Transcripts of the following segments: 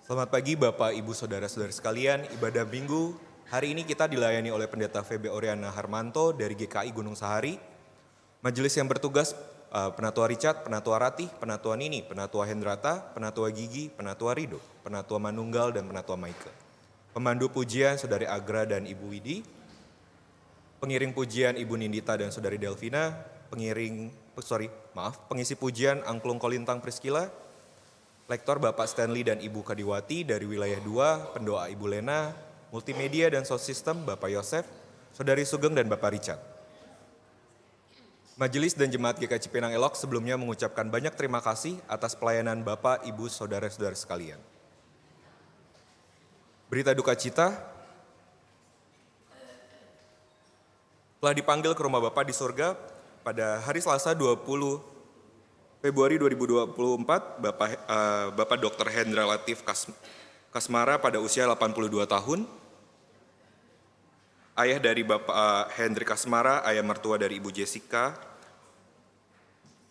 Selamat pagi Bapak, Ibu, Saudara-saudara sekalian. Ibadah Minggu hari ini kita dilayani oleh Pendeta Febe Oriana Harmanto dari GKI Gunung Sahari. Majelis yang bertugas Penatua Richard, Penatua Ratih, Penatua Nini, Penatua Hendrata, Penatua Gigi, Penatua Rido, Penatua Manunggal, dan Penatua Maike. Pemandu pujian Saudari Agra dan Ibu Widi. Pengiring pujian Ibu Nindita dan Saudari Delvina. Pengisi pujian Angklung Kolintang Priskila. Lektor Bapak Stanley dan Ibu Kadiwati dari wilayah 2, pendoa Ibu Lena, multimedia dan sound system Bapak Yosef, Saudari Sugeng dan Bapak Richard. Majelis dan Jemaat GKI Cipinang Elok sebelumnya mengucapkan banyak terima kasih atas pelayanan Bapak, Ibu, Saudara-saudara sekalian. Berita duka cita, telah dipanggil ke rumah Bapak di surga pada hari Selasa 20 Februari 2024, Bapak Dr. Hendra Latif Kasmara pada usia 82 tahun. Ayah dari Bapak Hendri Kasmara, ayah mertua dari Ibu Jessica.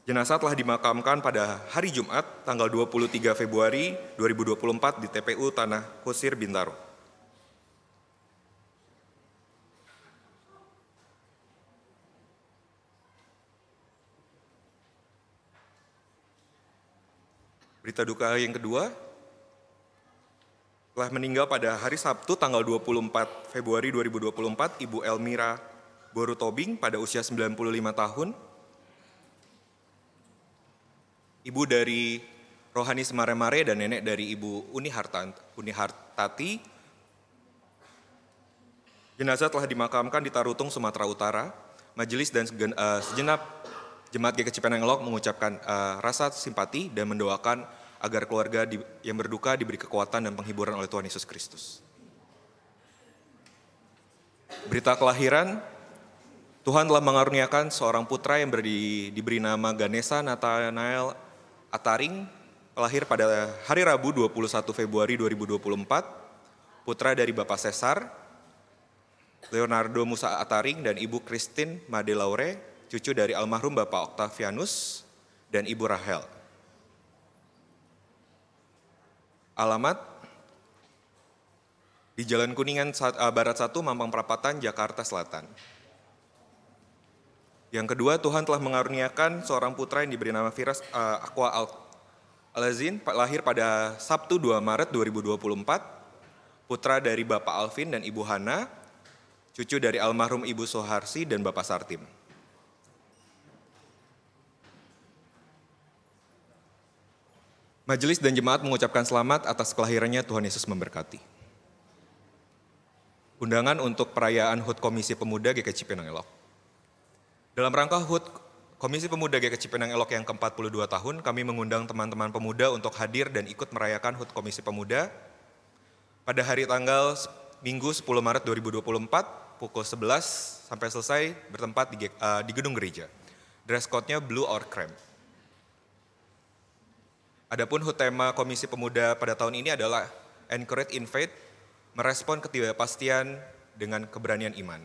Jenazah telah dimakamkan pada hari Jumat, tanggal 23 Februari 2024 di TPU Tanah Kusir, Bintaro. Berita duka yang kedua, telah meninggal pada hari Sabtu tanggal 24 Februari 2024 Ibu Elmira Borutobing pada usia 95 tahun. Ibu dari Rohani Semare-Mare dan nenek dari Ibu Uni Hartati. Jenazah telah dimakamkan di Tarutung, Sumatera Utara. Majelis dan segenap Jemaat GKI Cipinang Elok mengucapkan rasa simpati dan mendoakan agar keluarga yang berduka diberi kekuatan dan penghiburan oleh Tuhan Yesus Kristus. Berita kelahiran, Tuhan telah mengaruniakan seorang putra yang diberi nama Ganesha Nathanael Ataring, lahir pada hari Rabu 21 Februari 2024, putra dari Bapak Cesar, Leonardo Musa Ataring dan Ibu Christine Made Laure, cucu dari almarhum Bapak Octavianus dan Ibu Rahel. Alamat di Jalan Kuningan Barat 1, Mampang Perapatan, Jakarta Selatan. Yang kedua, Tuhan telah mengaruniakan seorang putra yang diberi nama Firas Aqua Alazin, lahir pada Sabtu 2 Maret 2024, putra dari Bapak Alvin dan Ibu Hana, cucu dari almarhum Ibu Soharsi dan Bapak Sartim. Majelis dan jemaat mengucapkan selamat atas kelahirannya, Tuhan Yesus memberkati. Undangan untuk perayaan HUT Komisi Pemuda GKI Cipinang Elok. Dalam rangka HUT Komisi Pemuda GKI Cipinang Elok yang ke-42 tahun, kami mengundang teman-teman pemuda untuk hadir dan ikut merayakan HUT Komisi Pemuda pada hari tanggal Minggu 10 Maret 2024 pukul 11 sampai selesai bertempat di gedung gereja. Dress code-nya blue or cream. Adapun HUT tema Komisi Pemuda pada tahun ini adalah Encourage in Faith, merespon ketidakpastian dengan keberanian iman.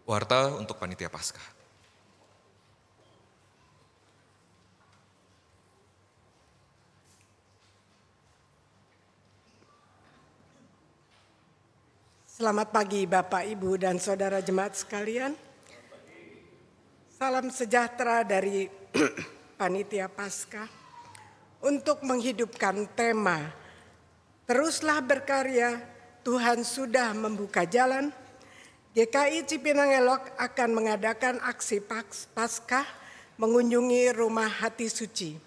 Warta untuk Panitia Paskah. Selamat pagi Bapak, Ibu, dan Saudara Jemaat sekalian. Salam sejahtera dari Panitia Paskah untuk menghidupkan tema Teruslah Berkarya, Tuhan Sudah Membuka Jalan. GKI Cipinang Elok akan mengadakan aksi Paskah mengunjungi Rumah Hati Suci.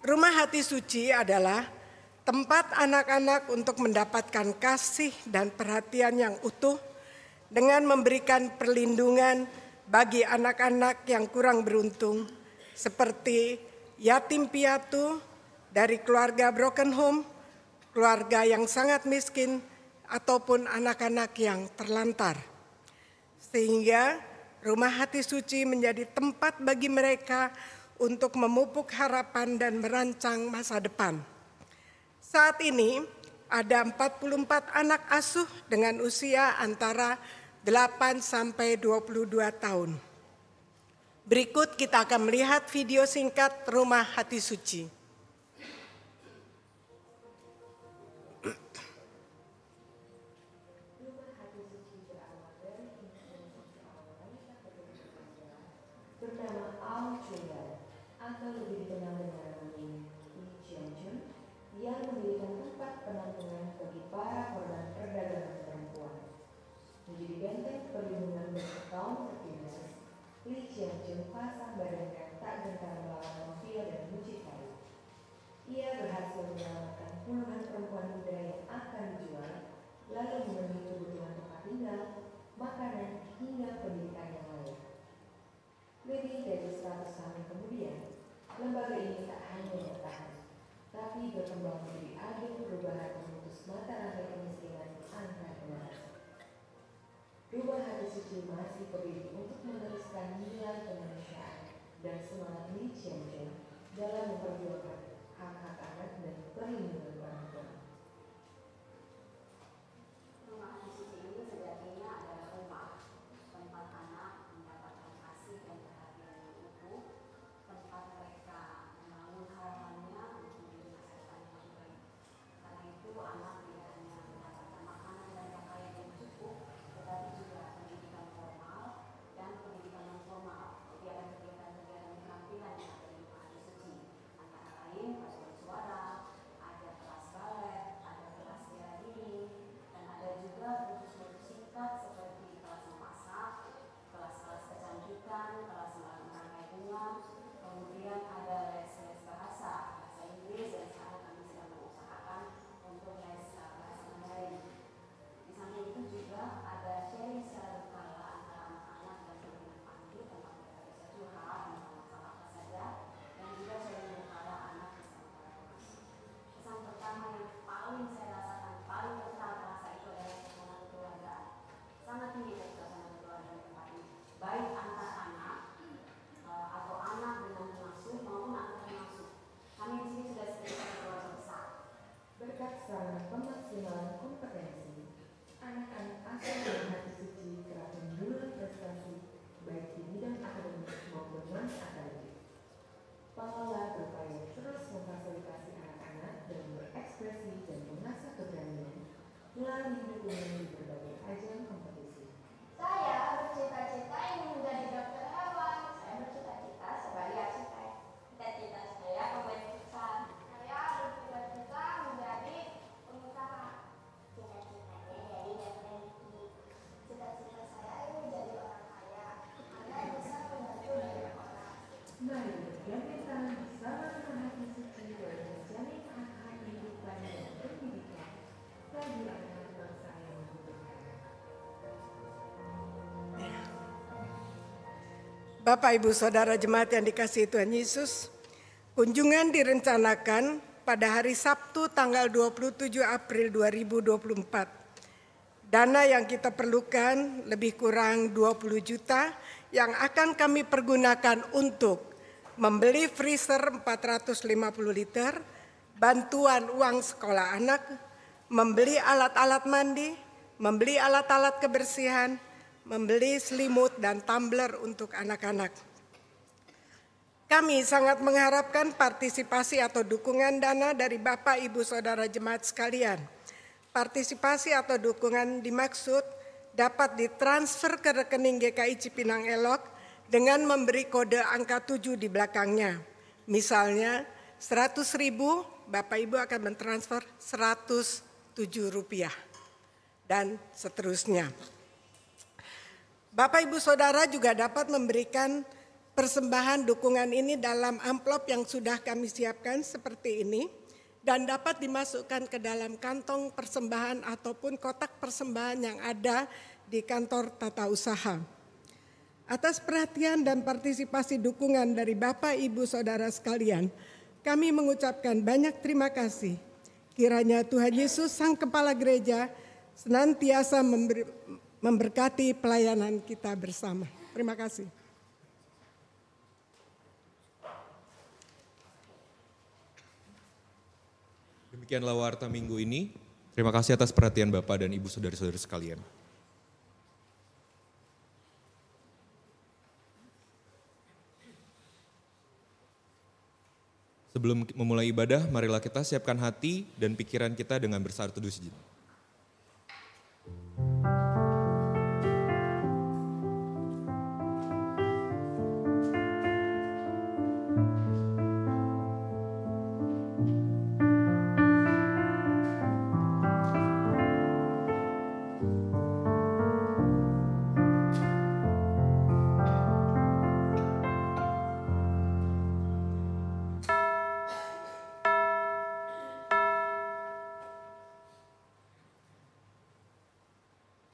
Rumah Hati Suci adalah tempat anak-anak untuk mendapatkan kasih dan perhatian yang utuh dengan memberikan perlindungan bagi anak-anak yang kurang beruntung seperti yatim piatu dari keluarga broken home, keluarga yang sangat miskin, ataupun anak-anak yang terlantar. Sehingga Rumah Hati Suci menjadi tempat bagi mereka untuk memupuk harapan dan merancang masa depan. Saat ini ada 44 anak asuh dengan usia antara 8 sampai 22 tahun. Berikut kita akan melihat video singkat Rumah Hati Suci. Bernama Aung Chula atau lebih dikenal dengan nama Lee Cheon-jun, yang mendirikan tempat penampungan bagi para korban perdagangan perempuan. Menjadi benteng perlindungan bagi kaum tertindas, Lee Cheon-jun pasang badankan tak gentar melawan mafia dan mucikari. Ia berhasil menyelamatkan puluhan perempuan muda yang akan dijual, lalu memenuhi kebutuhan tempat tinggal, makanan, hingga pendidikan yang layak. Lebih dari 100 tahun kemudian, lembaga ini tak hanya bertahan, tapi berkembang menjadi agen perubahan memutus mata rantai kemiskinan antar generasi. Rumah Hati Suci masih berdiri untuk meneruskan nilai kemanusiaan dan semangat Lee Cheon-jun dalam memperjuangkan hak-hak anak dan perlindungan orang tua. Rumah Hati Suci ini sejatinya adalah rumah, tempat anak mendapatkan kasih dan perhatian yang utuh, tempat mereka membangun harapannya untuk menjadi masa depan yang lebih baik. Karena itu anak tidak hanya mendapatkan makanan dan pakaian yang cukup, tetapi juga pendidikan formal dan pendidikan non formal, kegiatan-kegiatan keterampilan yang ada di Rumah Hati Suci, antara lain paduan suara, ada kelas balet, ada kelas bela diri, dan ada juga kursus-kursus singkat seperti kelas memasak, kelas-kelas kecantikan, kelas merangkai bunga, kemudian ada les-les bahasa Inggris, dan sekarang kami sedang mengusahakan untuk les bahasa Mandarin. Di samping itu juga ada sharing secara berkala antara anak-anak dan pimpinan panti, tempat mereka bisa curhat tentang masalah apa saja, dan juga sharing berkala anak bersama para pengasuh. Kesan pertama yang paling saya rasakan, paling kental terasa itu adalah suasana kekeluargaan. Sangat tinggi dari suasana keluarga di tempat ini, baik antar anak atau anak dengan pengasuh maupun antar pengasuh. Kami di sini sudah sekitar keluarga besar. Berkat sarana pemaksimalan kompetensi, anak-anak asuh Rumah Hati Suci kerap mendulang prestasi baik di bidang akademis maupun non-akademik. Pengelola berupaya terus memfasilitasi anak-anak dalam berekspresi dan mengasah keberanian melalui dukungan di berbagai ajang kompetisi. Saya bercita-cita ingin menjadi dokter hewan. Saya bercita-cita sebagai arsitek. Cita-cita saya pemain futsal. Saya bercita-cita menjadi pengusaha. Cita-citanya jadi peneliti. Cita-cita saya ingin menjadi orang kaya. Anda bisa membantu banyak orang. Mari bergandeng tangan bersama Rumah Hati Suci dalam menjalin hak-hak kehidupan dan pendidikan bagi anak bangsa yang membutuhkan. Bapak, Ibu, Saudara jemaat yang dikasihi Tuhan Yesus, kunjungan direncanakan pada hari Sabtu tanggal 27 April 2024. Dana yang kita perlukan lebih kurang 20 juta yang akan kami pergunakan untuk membeli freezer 450 liter, bantuan uang sekolah anak, membeli alat-alat mandi, membeli alat-alat kebersihan, membeli selimut dan tumbler untuk anak-anak. Kami sangat mengharapkan partisipasi atau dukungan dana dari Bapak, Ibu, Saudara jemaat sekalian. Partisipasi atau dukungan dimaksud dapat ditransfer ke rekening GKI Cipinang Elok dengan memberi kode angka 7 di belakangnya. Misalnya 100.000, Bapak Ibu akan mentransfer 107 rupiah dan seterusnya. Bapak, Ibu, Saudara juga dapat memberikan persembahan dukungan ini dalam amplop yang sudah kami siapkan seperti ini dan dapat dimasukkan ke dalam kantong persembahan ataupun kotak persembahan yang ada di kantor tata usaha. Atas perhatian dan partisipasi dukungan dari Bapak, Ibu, Saudara sekalian, kami mengucapkan banyak terima kasih. Kiranya Tuhan Yesus Sang Kepala Gereja senantiasa memberkati pelayanan kita bersama. Terima kasih. Demikianlah warta minggu ini. Terima kasih atas perhatian Bapak dan Ibu saudara-saudara sekalian. Sebelum memulai ibadah, marilah kita siapkan hati dan pikiran kita dengan bersatu teduh sejenak.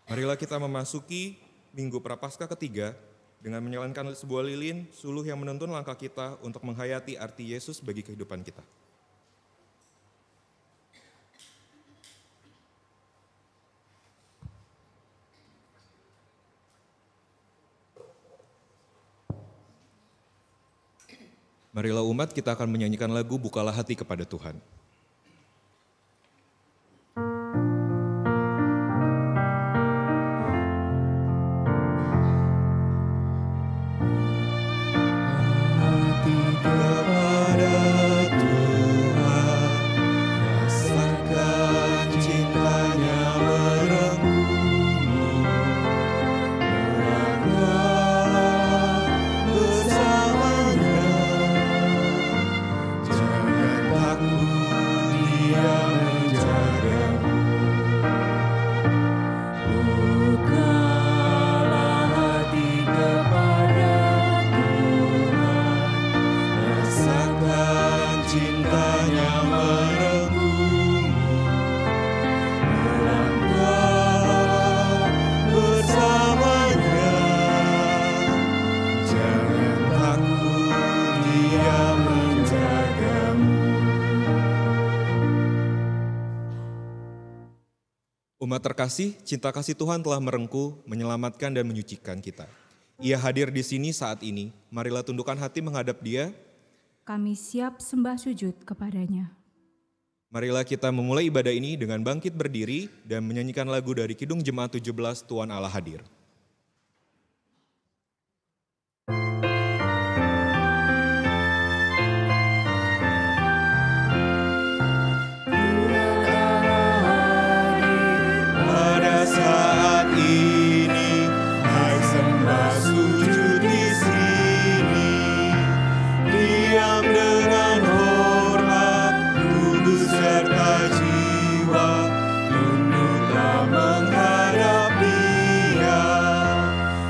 Marilah kita memasuki Minggu Prapaskah ketiga dengan menyalakan sebuah lilin suluh yang menuntun langkah kita untuk menghayati arti Yesus bagi kehidupan kita. Marilah umat, kita akan menyanyikan lagu Bukalah Hati kepada Tuhan. Umat terkasih, cinta kasih Tuhan telah merengkuh, menyelamatkan dan menyucikan kita. Ia hadir di sini saat ini. Marilah tundukkan hati menghadap Dia. Kami siap sembah sujud kepadanya. Marilah kita memulai ibadah ini dengan bangkit berdiri dan menyanyikan lagu dari Kidung Jemaat 17, Tuhan Allah Hadir. Saat ini, hai sembah sujud di sini, diam dengan hormat, tubuh serta jiwa, tunduklah menghadap Dia.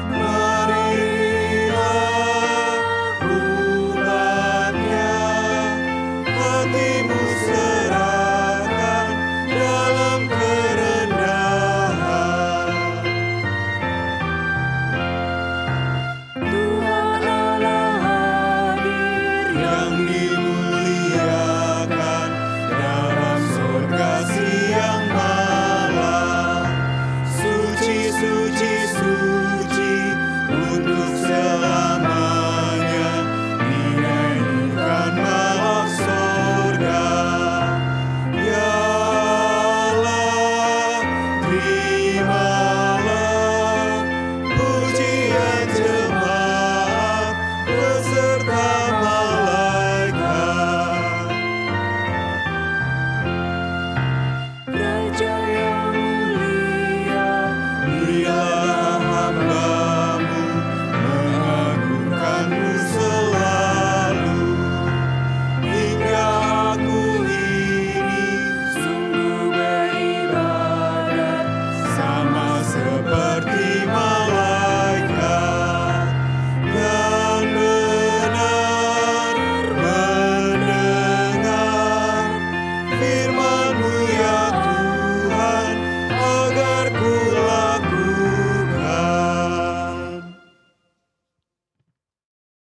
Marilah umatnya, hatimu serahkan dalam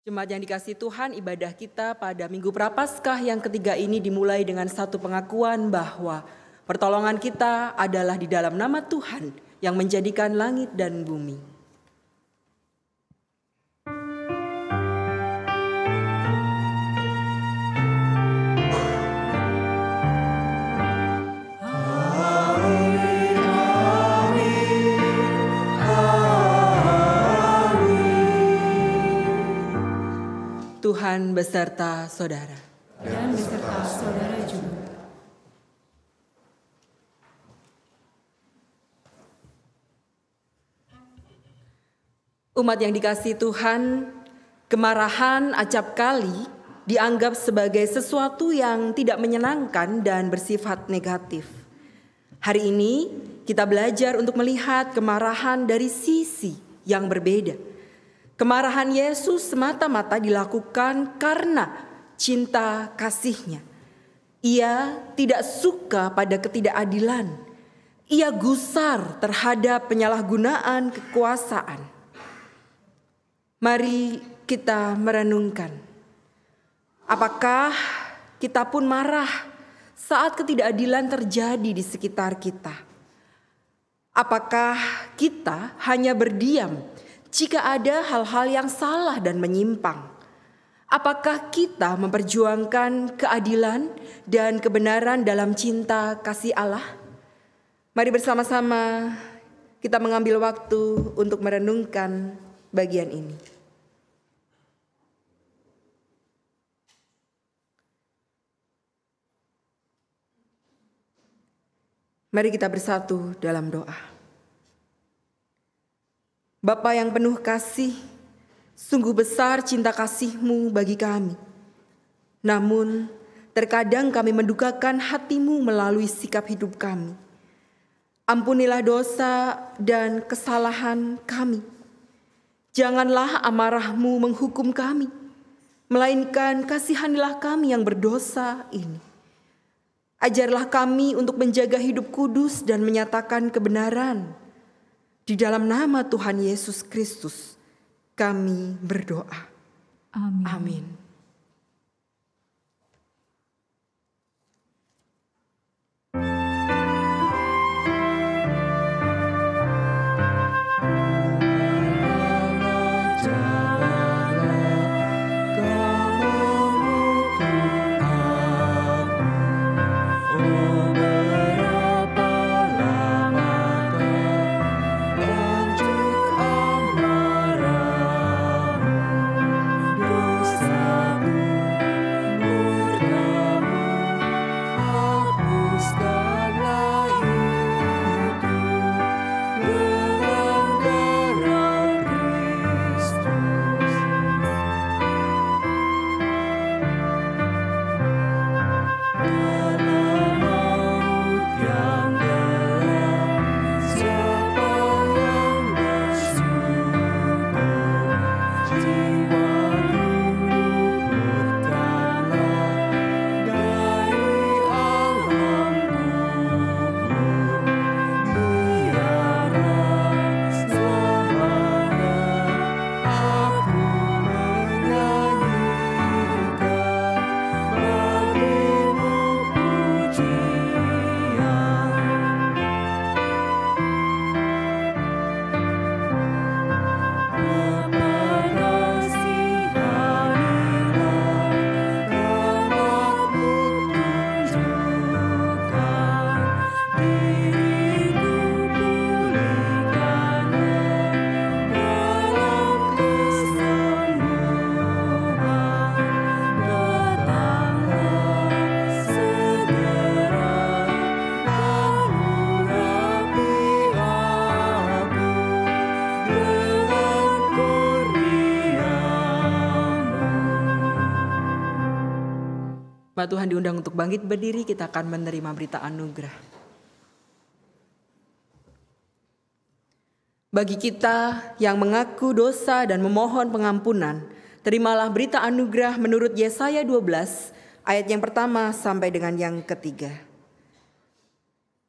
Jemaat yang dikasihi Tuhan, ibadah kita pada Minggu Prapaskah yang ketiga ini dimulai dengan satu pengakuan bahwa pertolongan kita adalah di dalam nama Tuhan yang menjadikan langit dan bumi. beserta saudara. Dan beserta saudara juga. Umat yang dikasihi Tuhan, kemarahan acap kali dianggap sebagai sesuatu yang tidak menyenangkan dan bersifat negatif. Hari ini kita belajar untuk melihat kemarahan dari sisi yang berbeda. Kemarahan Yesus semata-mata dilakukan karena cinta kasih-Nya. Ia tidak suka pada ketidakadilan. Ia gusar terhadap penyalahgunaan kekuasaan. Mari kita merenungkan. Apakah kita pun marah saat ketidakadilan terjadi di sekitar kita? Apakah kita hanya berdiam jika ada hal-hal yang salah dan menyimpang? Apakah kita memperjuangkan keadilan dan kebenaran dalam cinta kasih Allah? Mari bersama-sama kita mengambil waktu untuk merenungkan bagian ini. Mari kita bersatu dalam doa. Bapa yang penuh kasih, sungguh besar cinta kasih-Mu bagi kami. Namun, terkadang kami mendukakan hati-Mu melalui sikap hidup kami. Ampunilah dosa dan kesalahan kami. Janganlah amarah-Mu menghukum kami, melainkan kasihanilah kami yang berdosa ini. Ajarlah kami untuk menjaga hidup kudus dan menyatakan kebenaran. Di dalam nama Tuhan Yesus Kristus, kami berdoa. Amin. Amin. Tuhan diundang untuk bangkit berdiri, kita akan menerima berita anugerah. Bagi kita yang mengaku dosa dan memohon pengampunan, terimalah berita anugerah menurut Yesaya 12 ayat yang pertama sampai dengan yang ketiga.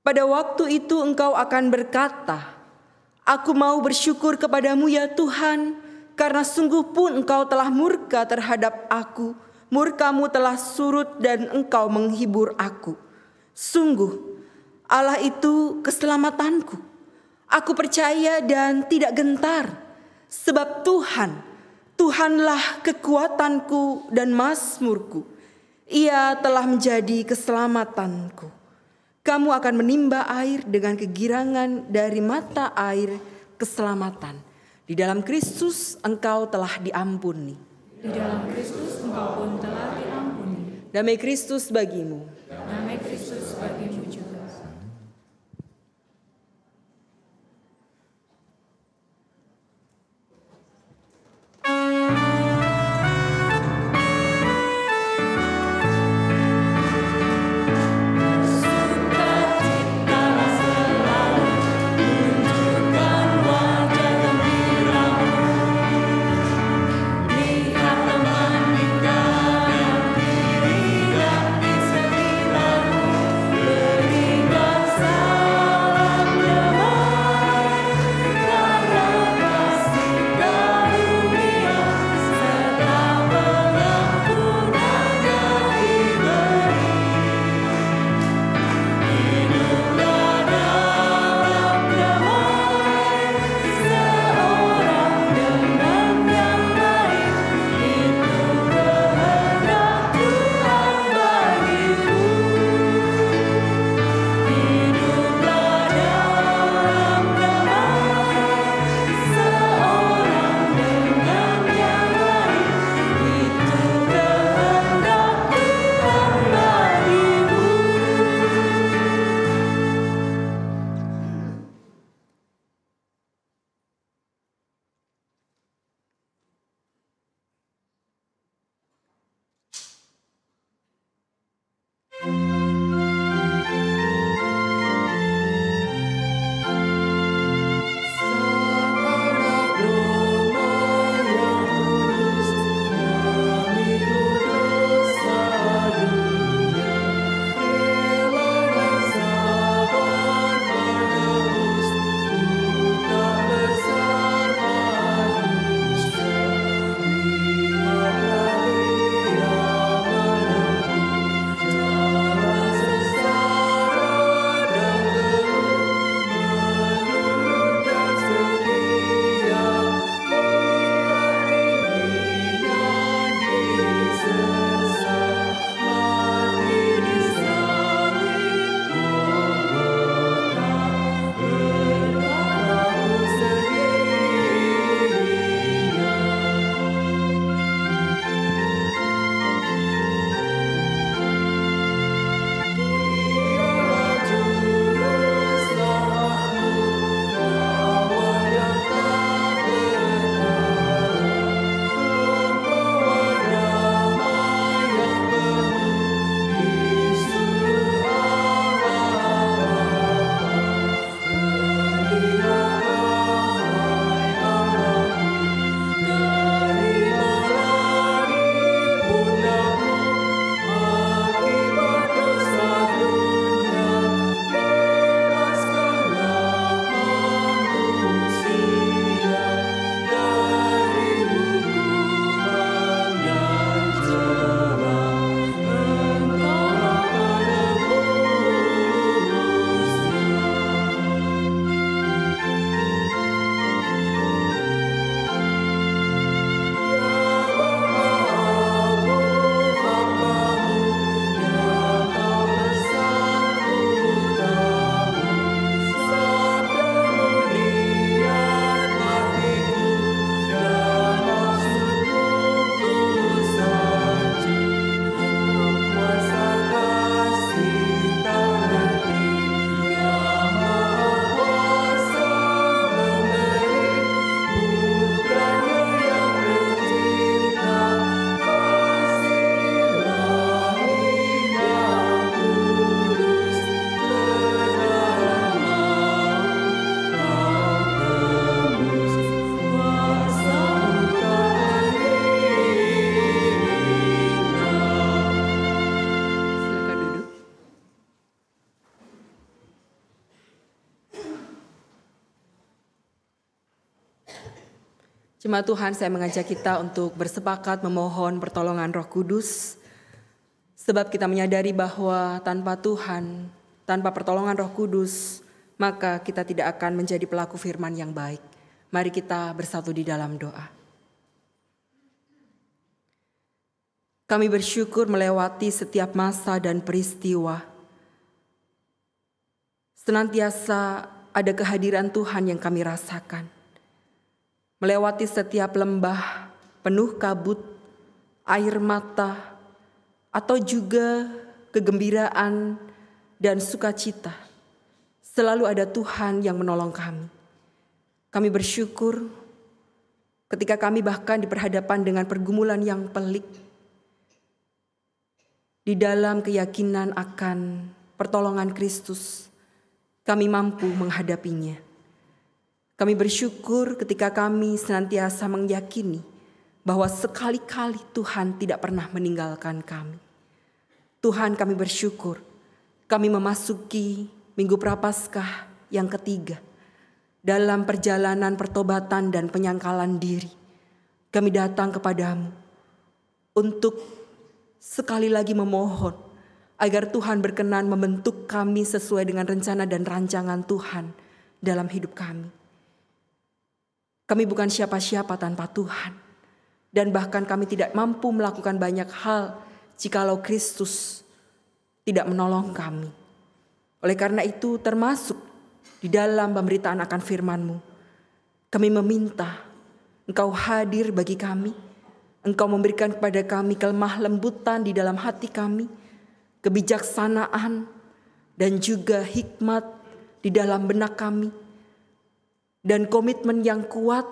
Pada waktu itu engkau akan berkata, aku mau bersyukur kepadamu ya Tuhan, karena sungguh pun engkau telah murka terhadap aku. Murkamu telah surut dan engkau menghibur aku. Sungguh, Allah itu keselamatanku. Aku percaya dan tidak gentar. Sebab Tuhanlah kekuatanku dan mazmurku. Ia telah menjadi keselamatanku. Kamu akan menimba air dengan kegirangan dari mata air keselamatan. Di dalam Kristus engkau telah diampuni. Di dalam Kristus engkau pun telah diampuni. Damai Kristus bagimu. Damai Kristus bagimu juga. Jemaat Tuhan, saya mengajak kita untuk bersepakat memohon pertolongan Roh Kudus, sebab kita menyadari bahwa tanpa Tuhan, tanpa pertolongan Roh Kudus, maka kita tidak akan menjadi pelaku firman yang baik. Mari kita bersatu di dalam doa. Kami bersyukur melewati setiap masa dan peristiwa. Senantiasa ada kehadiran Tuhan yang kami rasakan. Melewati setiap lembah penuh kabut air mata, atau juga kegembiraan dan sukacita, selalu ada Tuhan yang menolong kami. Kami bersyukur ketika kami bahkan diperhadapkan dengan pergumulan yang pelik, di dalam keyakinan akan pertolongan Kristus, kami mampu menghadapinya. Kami bersyukur ketika kami senantiasa meyakini bahwa sekali-kali Tuhan tidak pernah meninggalkan kami. Tuhan, kami bersyukur kami memasuki Minggu Prapaskah yang ketiga dalam perjalanan pertobatan dan penyangkalan diri. Kami datang kepadamu untuk sekali lagi memohon agar Tuhan berkenan membentuk kami sesuai dengan rencana dan rancangan Tuhan dalam hidup kami. Kami bukan siapa-siapa tanpa Tuhan, dan bahkan kami tidak mampu melakukan banyak hal jikalau Kristus tidak menolong kami. Oleh karena itu, termasuk di dalam pemberitaan akan firman-Mu, kami meminta Engkau hadir bagi kami. Engkau memberikan kepada kami kelemah lembutan di dalam hati kami, kebijaksanaan dan juga hikmat di dalam benak kami, dan komitmen yang kuat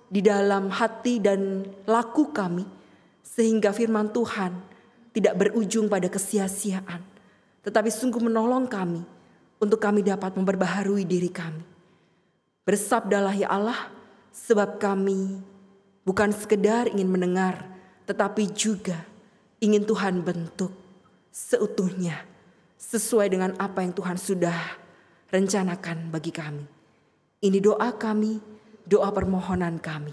di dalam hati dan laku kami, sehingga firman Tuhan tidak berujung pada kesia-siaan, tetapi sungguh menolong kami untuk kami dapat memperbaharui diri kami. Bersabdalah ya Allah, sebab kami bukan sekedar ingin mendengar, tetapi juga ingin Tuhan bentuk seutuhnya sesuai dengan apa yang Tuhan sudah rencanakan bagi kami. Ini doa kami, doa permohonan kami.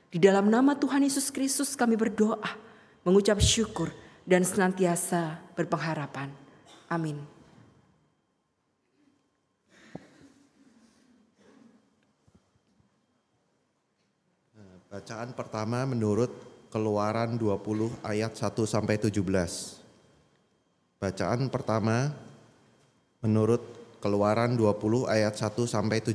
Di dalam nama Tuhan Yesus Kristus kami berdoa, mengucap syukur dan senantiasa berpengharapan. Amin. Bacaan pertama menurut Keluaran 20 ayat 1-17. Bacaan pertama menurut Keluaran 20 ayat 1-17.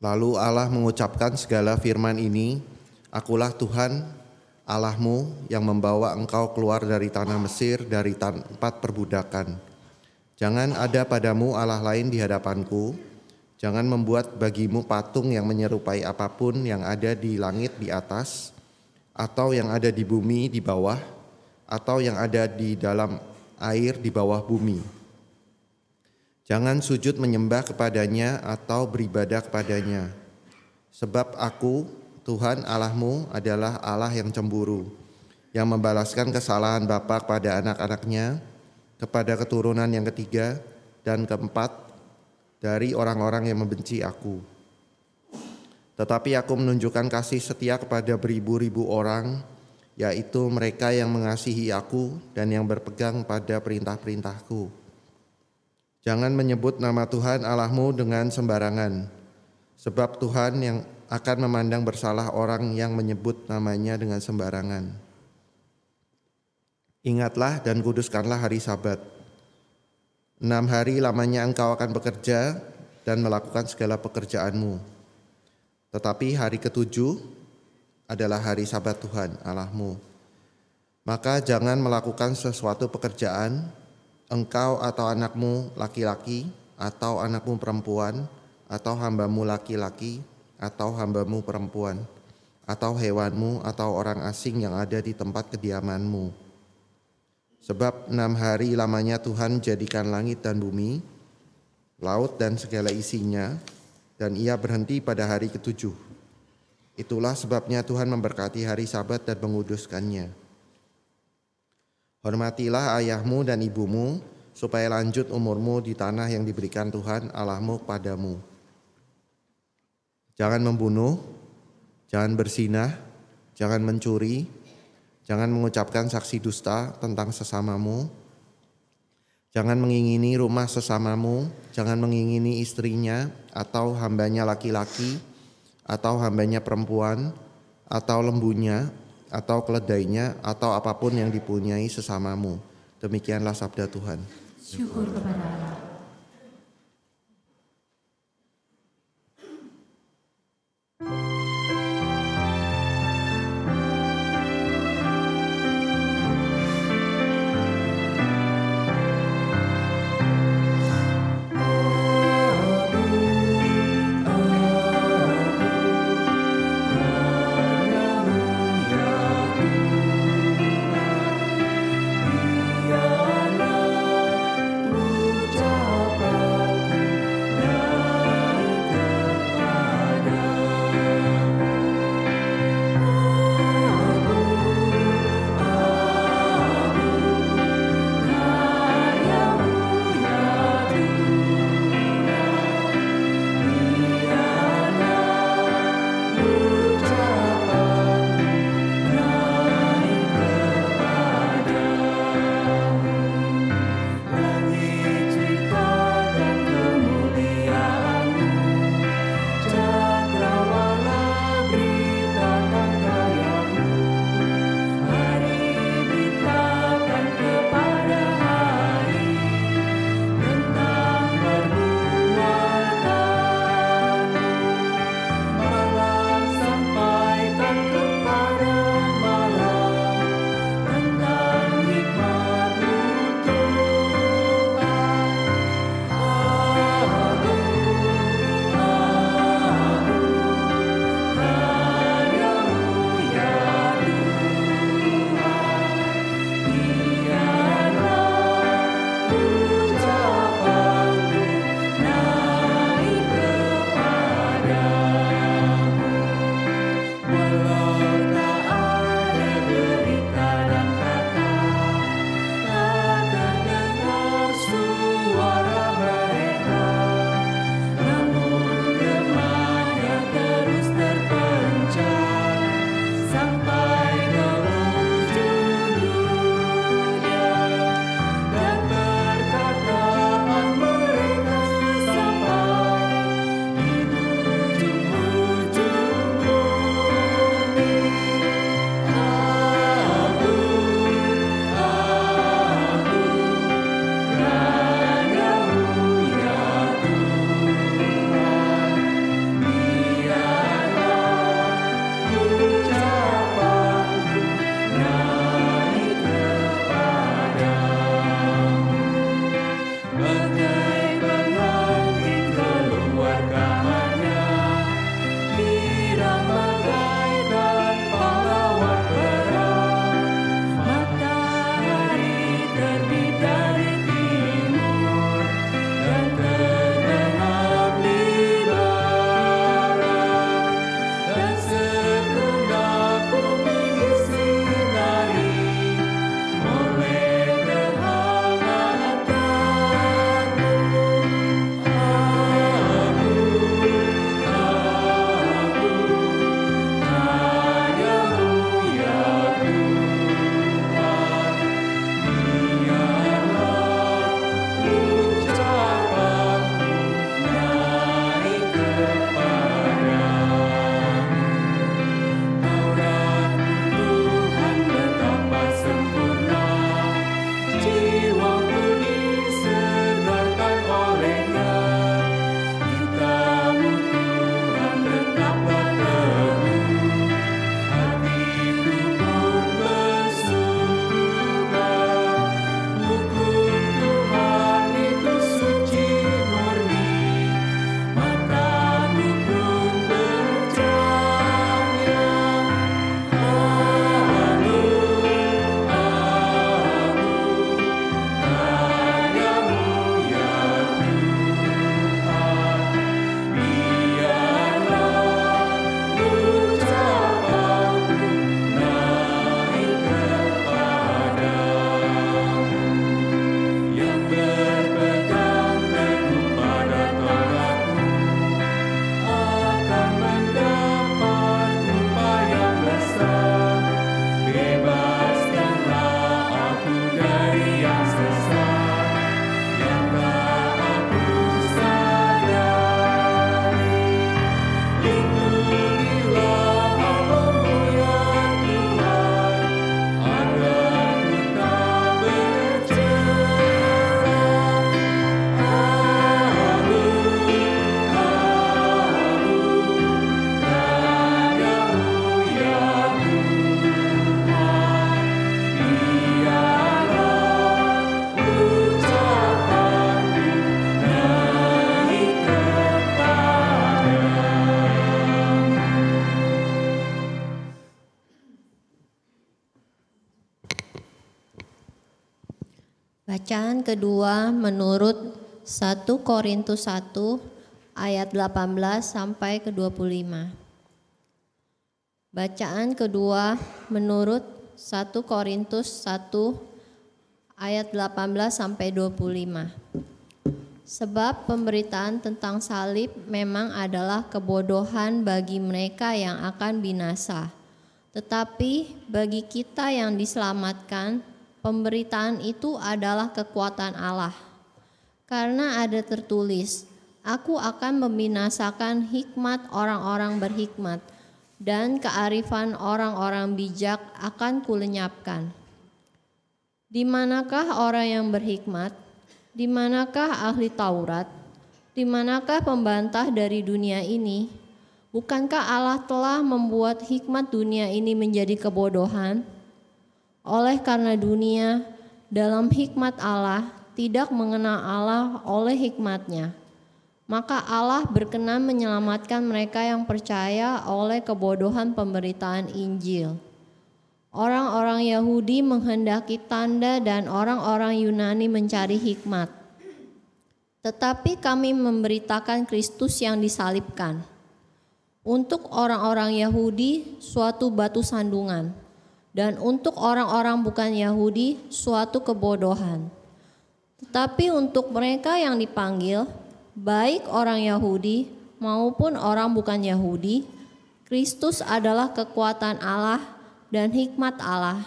Lalu Allah mengucapkan segala firman ini, Akulah Tuhan Allahmu yang membawa engkau keluar dari tanah Mesir, dari tempat perbudakan. Jangan ada padamu Allah lain di hadapanku. Jangan membuat bagimu patung yang menyerupai apapun yang ada di langit di atas, atau yang ada di bumi di bawah, atau yang ada di dalam air di bawah bumi. Jangan sujud menyembah kepadanya atau beribadah kepadanya. Sebab aku, Tuhan Allahmu adalah Allah yang cemburu, yang membalaskan kesalahan bapa kepada anak-anaknya, kepada keturunan yang ketiga dan keempat dari orang-orang yang membenci aku. Tetapi aku menunjukkan kasih setia kepada beribu-ribu orang, yaitu mereka yang mengasihi aku dan yang berpegang pada perintah-perintahku. Jangan menyebut nama Tuhan Allahmu dengan sembarangan, sebab Tuhan yang akan memandang bersalah orang yang menyebut namanya dengan sembarangan. Ingatlah dan kuduskanlah hari Sabat. 6 hari lamanya engkau akan bekerja dan melakukan segala pekerjaanmu. Tetapi hari ke-7 adalah hari Sabat Tuhan Allahmu. Maka jangan melakukan sesuatu pekerjaan, engkau atau anakmu laki-laki, atau anakmu perempuan, atau hambamu laki-laki, atau hambamu perempuan, atau hewanmu, atau orang asing yang ada di tempat kediamanmu. Sebab 6 hari lamanya Tuhan menjadikan langit dan bumi, laut dan segala isinya, dan ia berhenti pada hari ke-7. Itulah sebabnya Tuhan memberkati hari Sabat dan menguduskannya. Hormatilah ayahmu dan ibumu, supaya lanjut umurmu di tanah yang diberikan Tuhan Allahmu kepadamu. Jangan membunuh, jangan berzinah, jangan mencuri, jangan mengucapkan saksi dusta tentang sesamamu, jangan mengingini rumah sesamamu, jangan mengingini istrinya atau hambanya laki-laki, atau hambanya perempuan, atau lembunya, atau keledainya, atau apapun yang dipunyai sesamamu. Demikianlah sabda Tuhan. Syukur kepada Allah. Bacaan kedua menurut 1 Korintus 1 ayat 18 sampai ke 25. Bacaan kedua menurut 1 Korintus 1 ayat 18 sampai 25. Sebab pemberitaan tentang salib memang adalah kebodohan bagi mereka yang akan binasa. Tetapi bagi kita yang diselamatkan, pemberitaan itu adalah kekuatan Allah. Karena ada tertulis, aku akan membinasakan hikmat orang-orang berhikmat, dan kearifan orang-orang bijak akan kulenyapkan. Di manakah orang yang berhikmat? Di manakah ahli Taurat? Di manakah pembantah dari dunia ini? Bukankah Allah telah membuat hikmat dunia ini menjadi kebodohan? Oleh karena dunia dalam hikmat Allah tidak mengenal Allah oleh hikmatnya, maka Allah berkenan menyelamatkan mereka yang percaya oleh kebodohan pemberitaan Injil. Orang-orang Yahudi menghendaki tanda dan orang-orang Yunani mencari hikmat. Tetapi kami memberitakan Kristus yang disalibkan. Untuk orang-orang Yahudi suatu batu sandungan, dan untuk orang-orang bukan Yahudi suatu kebodohan. Tetapi untuk mereka yang dipanggil, baik orang Yahudi maupun orang bukan Yahudi, Kristus adalah kekuatan Allah dan hikmat Allah.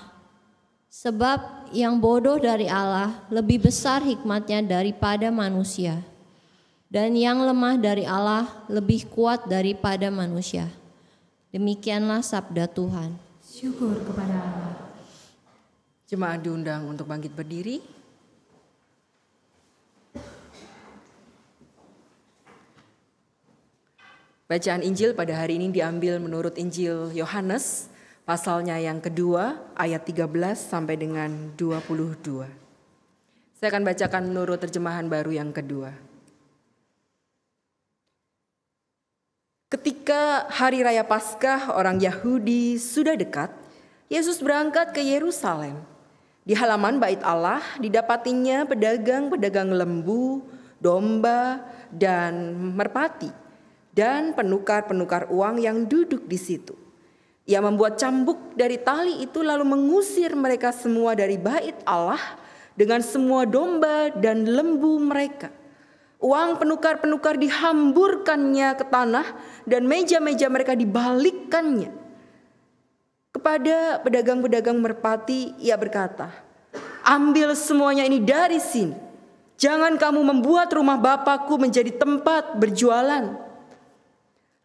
Sebab yang bodoh dari Allah lebih besar hikmatnya daripada manusia, dan yang lemah dari Allah lebih kuat daripada manusia. Demikianlah sabda Tuhan. Syukur kepada Allah. Jemaat diundang untuk bangkit berdiri. Bacaan Injil pada hari ini diambil menurut Injil Yohanes, pasalnya yang kedua, ayat 13 sampai dengan 22. Saya akan bacakan menurut terjemahan baru yang kedua. Ketika hari raya Paskah orang Yahudi sudah dekat, Yesus berangkat ke Yerusalem. Di halaman bait Allah didapatinya pedagang-pedagang lembu, domba, dan merpati, dan penukar-penukar uang yang duduk di situ. Ia membuat cambuk dari tali itu lalu mengusir mereka semua dari bait Allah dengan semua domba dan lembu mereka. Uang penukar-penukar dihamburkannya ke tanah dan meja-meja mereka dibalikkannya. Kepada pedagang-pedagang merpati ia berkata, ambil semuanya ini dari sini. Jangan kamu membuat rumah Bapakku menjadi tempat berjualan.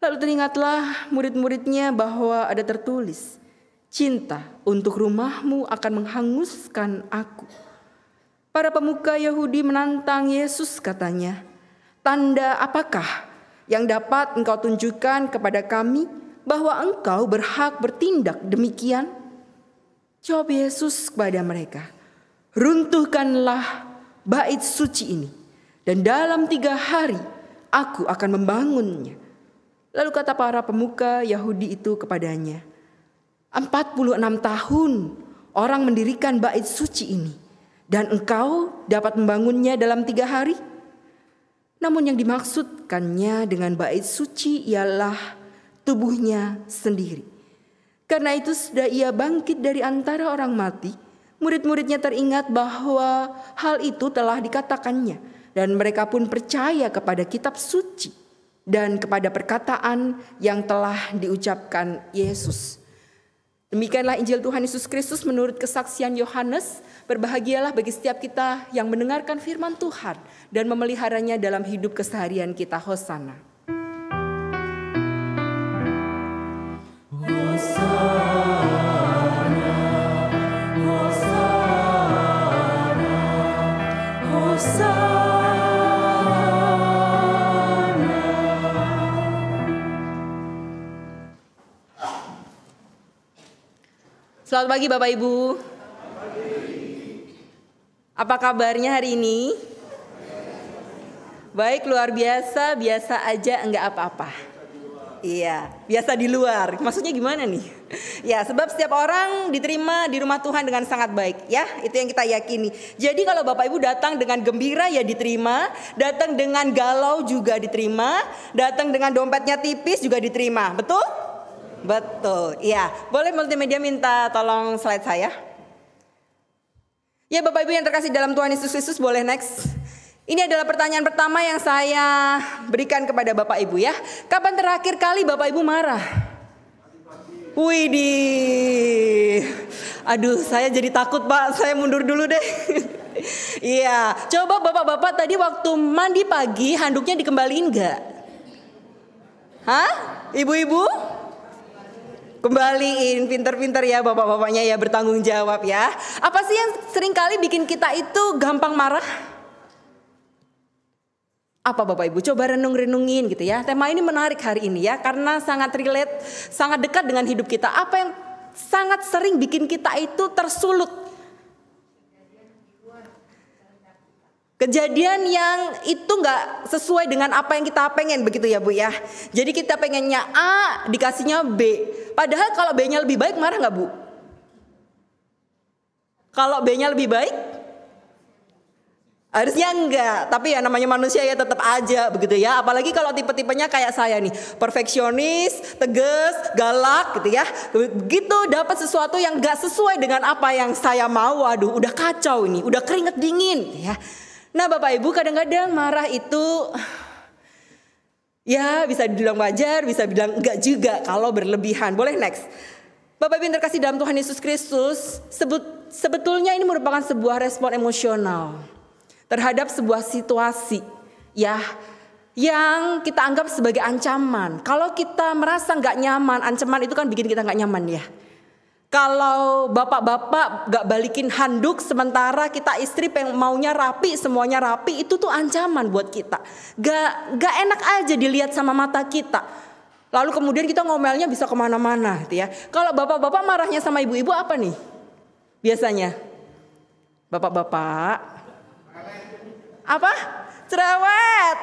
Lalu teringatlah murid-muridnya bahwa ada tertulis, cinta untuk rumahmu akan menghanguskan aku. Para pemuka Yahudi menantang Yesus, katanya, tanda apakah yang dapat engkau tunjukkan kepada kami bahwa engkau berhak bertindak demikian? Jawab Yesus kepada mereka, runtuhkanlah bait suci ini, dan dalam 3 hari aku akan membangunnya. Lalu kata para pemuka Yahudi itu kepadanya, 46 tahun orang mendirikan bait suci ini, dan engkau dapat membangunnya dalam 3 hari? Namun yang dimaksudkannya dengan bait suci ialah tubuhnya sendiri. Karena itu sudah ia bangkit dari antara orang mati, murid-muridnya teringat bahwa hal itu telah dikatakannya, dan mereka pun percaya kepada kitab suci dan kepada perkataan yang telah diucapkan Yesus. Demikianlah Injil Tuhan Yesus Kristus menurut kesaksian Yohanes. Berbahagialah bagi setiap kita yang mendengarkan firman Tuhan dan memeliharanya dalam hidup keseharian kita. Hosana. Selamat pagi Bapak Ibu. Apa kabarnya hari ini? Baik, luar biasa, biasa aja, enggak apa-apa. Iya, biasa di luar. Maksudnya gimana nih? Ya, sebab setiap orang diterima di rumah Tuhan dengan sangat baik. Ya, itu yang kita yakini. Jadi kalau Bapak Ibu datang dengan gembira ya diterima. Datang dengan galau juga diterima. Datang dengan dompetnya tipis juga diterima. Betul? Betul. Iya, boleh multimedia minta tolong slide saya. Ya Bapak Ibu yang terkasih dalam Tuhan Yesus Kristus, boleh next. Ini adalah pertanyaan pertama yang saya berikan kepada Bapak Ibu ya. Kapan terakhir kali Bapak Ibu marah? Widih. Aduh, saya jadi takut Pak, saya mundur dulu deh. Iya, coba Bapak-bapak tadi waktu mandi pagi handuknya dikembaliin enggak? Hah? Ibu-ibu? Kembaliin, pinter-pinter ya bapak-bapaknya ya, bertanggung jawab ya. Apa sih yang sering kali bikin kita itu gampang marah? Apa Bapak Ibu? Coba renung-renungin gitu ya. Tema ini menarik hari ini ya, karena sangat relate, sangat dekat dengan hidup kita. Apa yang sangat sering bikin kita itu tersulut? Kejadian yang itu gak sesuai dengan apa yang kita pengen, begitu ya Bu ya. Jadi kita pengennya A, dikasihnya B. Padahal kalau B-nya lebih baik, marah gak Bu? Kalau B-nya lebih baik? Harusnya enggak, tapi ya namanya manusia ya tetap aja begitu ya. Apalagi kalau tipe-tipenya kayak saya nih, perfeksionis, tegas, galak gitu ya. Begitu dapat sesuatu yang gak sesuai dengan apa yang saya mau, waduh udah kacau ini, udah keringet dingin gitu ya. Nah Bapak Ibu, kadang-kadang marah itu ya bisa dibilang wajar, bisa bilang enggak juga kalau berlebihan. Boleh next. Bapak Ibu yang terkasih dalam Tuhan Yesus Kristus, sebetulnya ini merupakan sebuah respon emosional terhadap sebuah situasi ya yang kita anggap sebagai ancaman. Kalau kita merasa nggak nyaman, ancaman itu kan bikin kita nggak nyaman ya. Kalau bapak-bapak gak balikin handuk sementara kita istri maunya rapi, semuanya rapi, itu tuh ancaman buat kita. Gak enak aja dilihat sama mata kita. Lalu kemudian kita ngomelnya bisa kemana-mana gitu ya. Kalau bapak-bapak marahnya sama ibu-ibu apa nih? Biasanya bapak-bapak apa? Cerewet.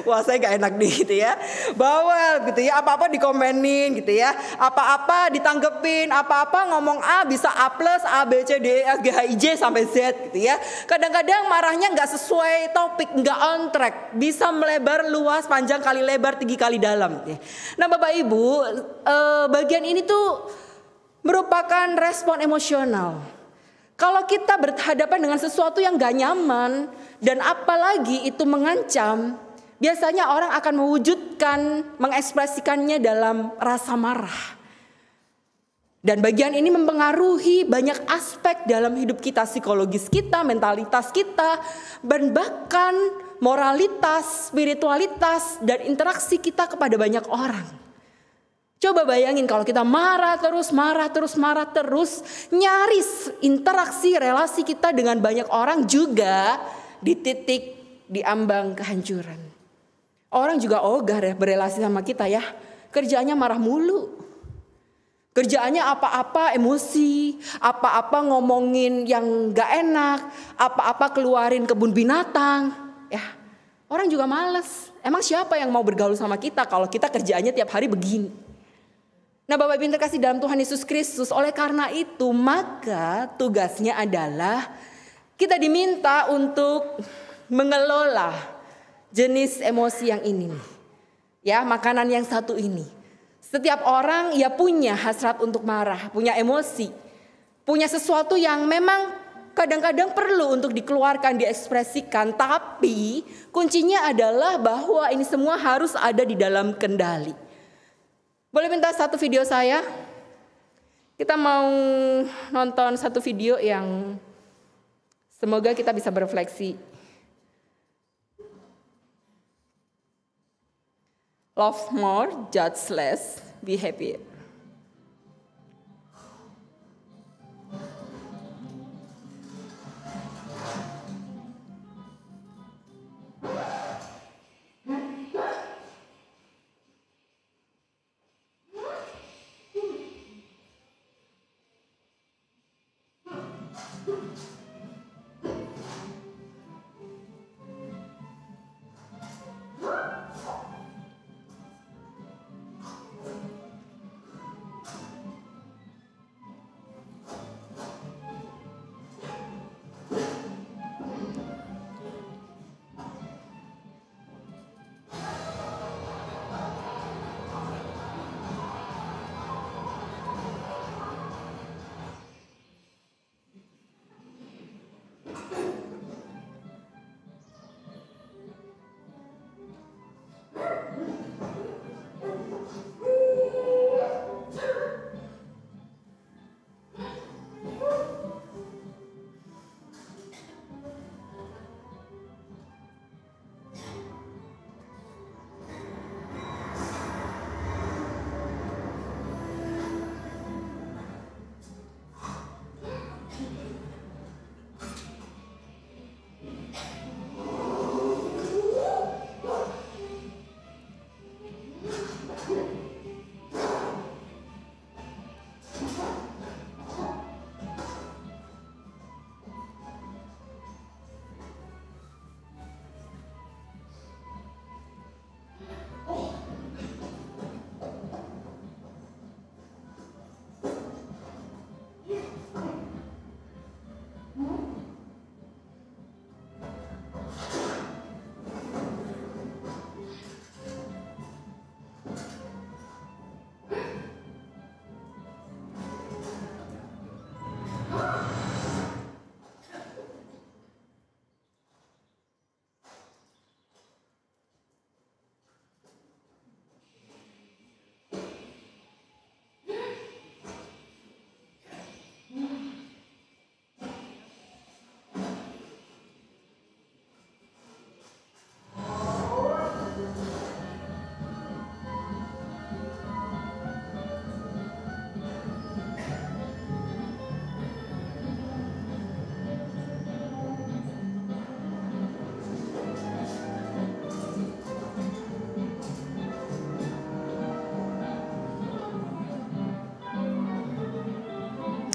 Wah saya gak enak nih gitu ya. Bawel gitu ya, apa-apa dikomenin gitu ya. Apa-apa ditanggepin, apa-apa ngomong A bisa A plus, A, B, C, D, E, F, G, H, I, J sampai Z gitu ya. Kadang-kadang marahnya gak sesuai topik, gak on track. Bisa melebar luas, panjang kali lebar, tinggi kali dalam gitu ya. Nah Bapak Ibu, bagian ini tuh merupakan respon emosional. Kalau kita berhadapan dengan sesuatu yang gak nyaman dan apalagi itu mengancam, biasanya orang akan mewujudkan, mengekspresikannya dalam rasa marah. Dan bagian ini mempengaruhi banyak aspek dalam hidup kita, psikologis kita, mentalitas kita, dan bahkan moralitas, spiritualitas, dan interaksi kita kepada banyak orang. Coba bayangin kalau kita marah terus, nyaris interaksi relasi kita dengan banyak orang juga di titik diambang kehancuran. Orang juga ogah ya berelasi sama kita ya, kerjaannya marah mulu. Kerjaannya apa-apa emosi, apa-apa ngomongin yang gak enak, apa-apa keluarin kebun binatang. Ya, orang juga males. Emang siapa yang mau bergaul sama kita kalau kita kerjaannya tiap hari begini? Nah Bapak Ibu terkasih dalam Tuhan Yesus Kristus, oleh karena itu maka tugasnya adalah kita diminta untuk mengelola jenis emosi yang ini. Ya, makanan yang satu ini. Setiap orang ya punya hasrat untuk marah, punya emosi. Punya sesuatu yang memang kadang-kadang perlu untuk dikeluarkan, diekspresikan. Tapi kuncinya adalah bahwa ini semua harus ada di dalam kendali. Boleh minta satu video saya? Kita mau nonton satu video yang semoga kita bisa berefleksi. Love more, judge less, be happier.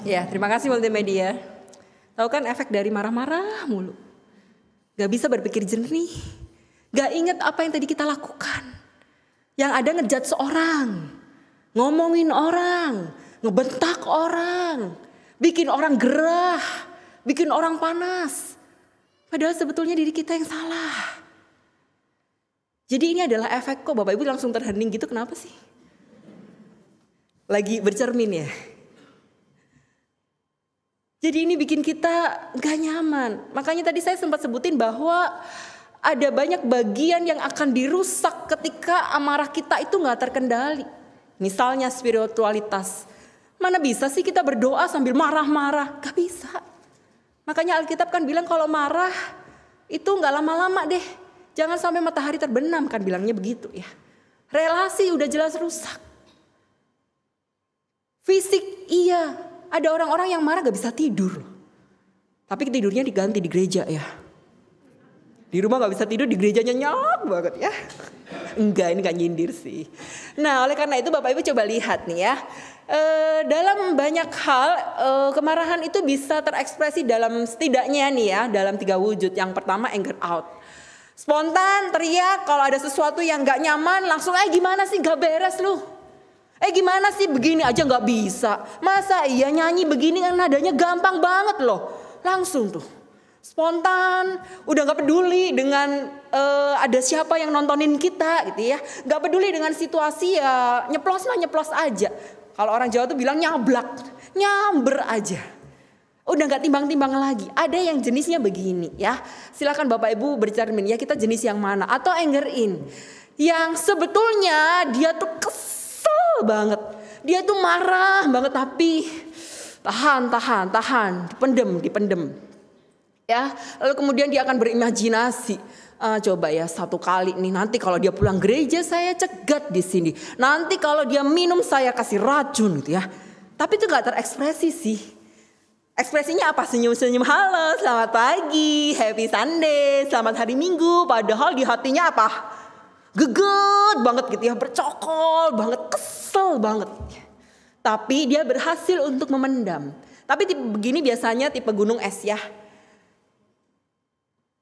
Ya, terima kasih multimedia. Tahu kan efek dari marah-marah mulu. Gak bisa berpikir jernih. Gak ingat apa yang tadi kita lakukan. Yang ada ngejudge seorang. Ngomongin orang. Ngebentak orang. Bikin orang gerah. Bikin orang panas. Padahal sebetulnya diri kita yang salah. Jadi ini adalah efek kok Bapak Ibu langsung terhening gitu, kenapa sih? Lagi bercermin ya. Jadi ini bikin kita gak nyaman. Makanya tadi saya sempat sebutin bahwa ada banyak bagian yang akan dirusak ketika amarah kita itu gak terkendali. Misalnya spiritualitas. Mana bisa sih kita berdoa sambil marah-marah? Gak bisa. Makanya Alkitab kan bilang kalau marah itu gak lama-lama deh. Jangan sampai matahari terbenam kan bilangnya begitu ya. Relasi udah jelas rusak. Fisik iya. Ada orang-orang yang marah gak bisa tidur. Tapi tidurnya diganti di gereja ya. Di rumah gak bisa tidur, di gerejanya nyak banget ya. Enggak, ini gak nyindir sih. Nah oleh karena itu Bapak Ibu coba lihat nih ya. Dalam banyak hal kemarahan itu bisa terekspresi dalam setidaknya nih ya. Dalam 3 wujud. Yang pertama anger out. Spontan teriak kalau ada sesuatu yang gak nyaman langsung gimana sih gak beres lu. Gimana sih begini aja gak bisa. Masa iya nyanyi begini kan nadanya gampang banget loh. Langsung tuh spontan, udah gak peduli dengan ada siapa yang nontonin kita gitu ya. Gak peduli dengan situasi ya nyeplos aja. Kalau orang Jawa tuh bilang nyablak, nyamber aja. Udah gak timbang-timbang lagi. Ada yang jenisnya begini ya. Silakan Bapak Ibu bercermin ya kita jenis yang mana. Atau anger in. Yang sebetulnya dia tuh kesel banget. Dia tuh marah banget tapi tahan. Dipendem. Ya, lalu kemudian dia akan berimajinasi. Coba ya 1 kali nih nanti kalau dia pulang gereja saya cegat di sini. Nanti kalau dia minum saya kasih racun gitu ya. Tapi itu gak terekspresi sih. Ekspresinya apa? Senyum-senyum halo, selamat pagi, happy Sunday, selamat hari Minggu. Padahal di hatinya apa? Geget banget gitu ya, bercokol banget, kesel banget. Tapi dia berhasil untuk memendam. Tapi tipe begini biasanya tipe gunung es ya.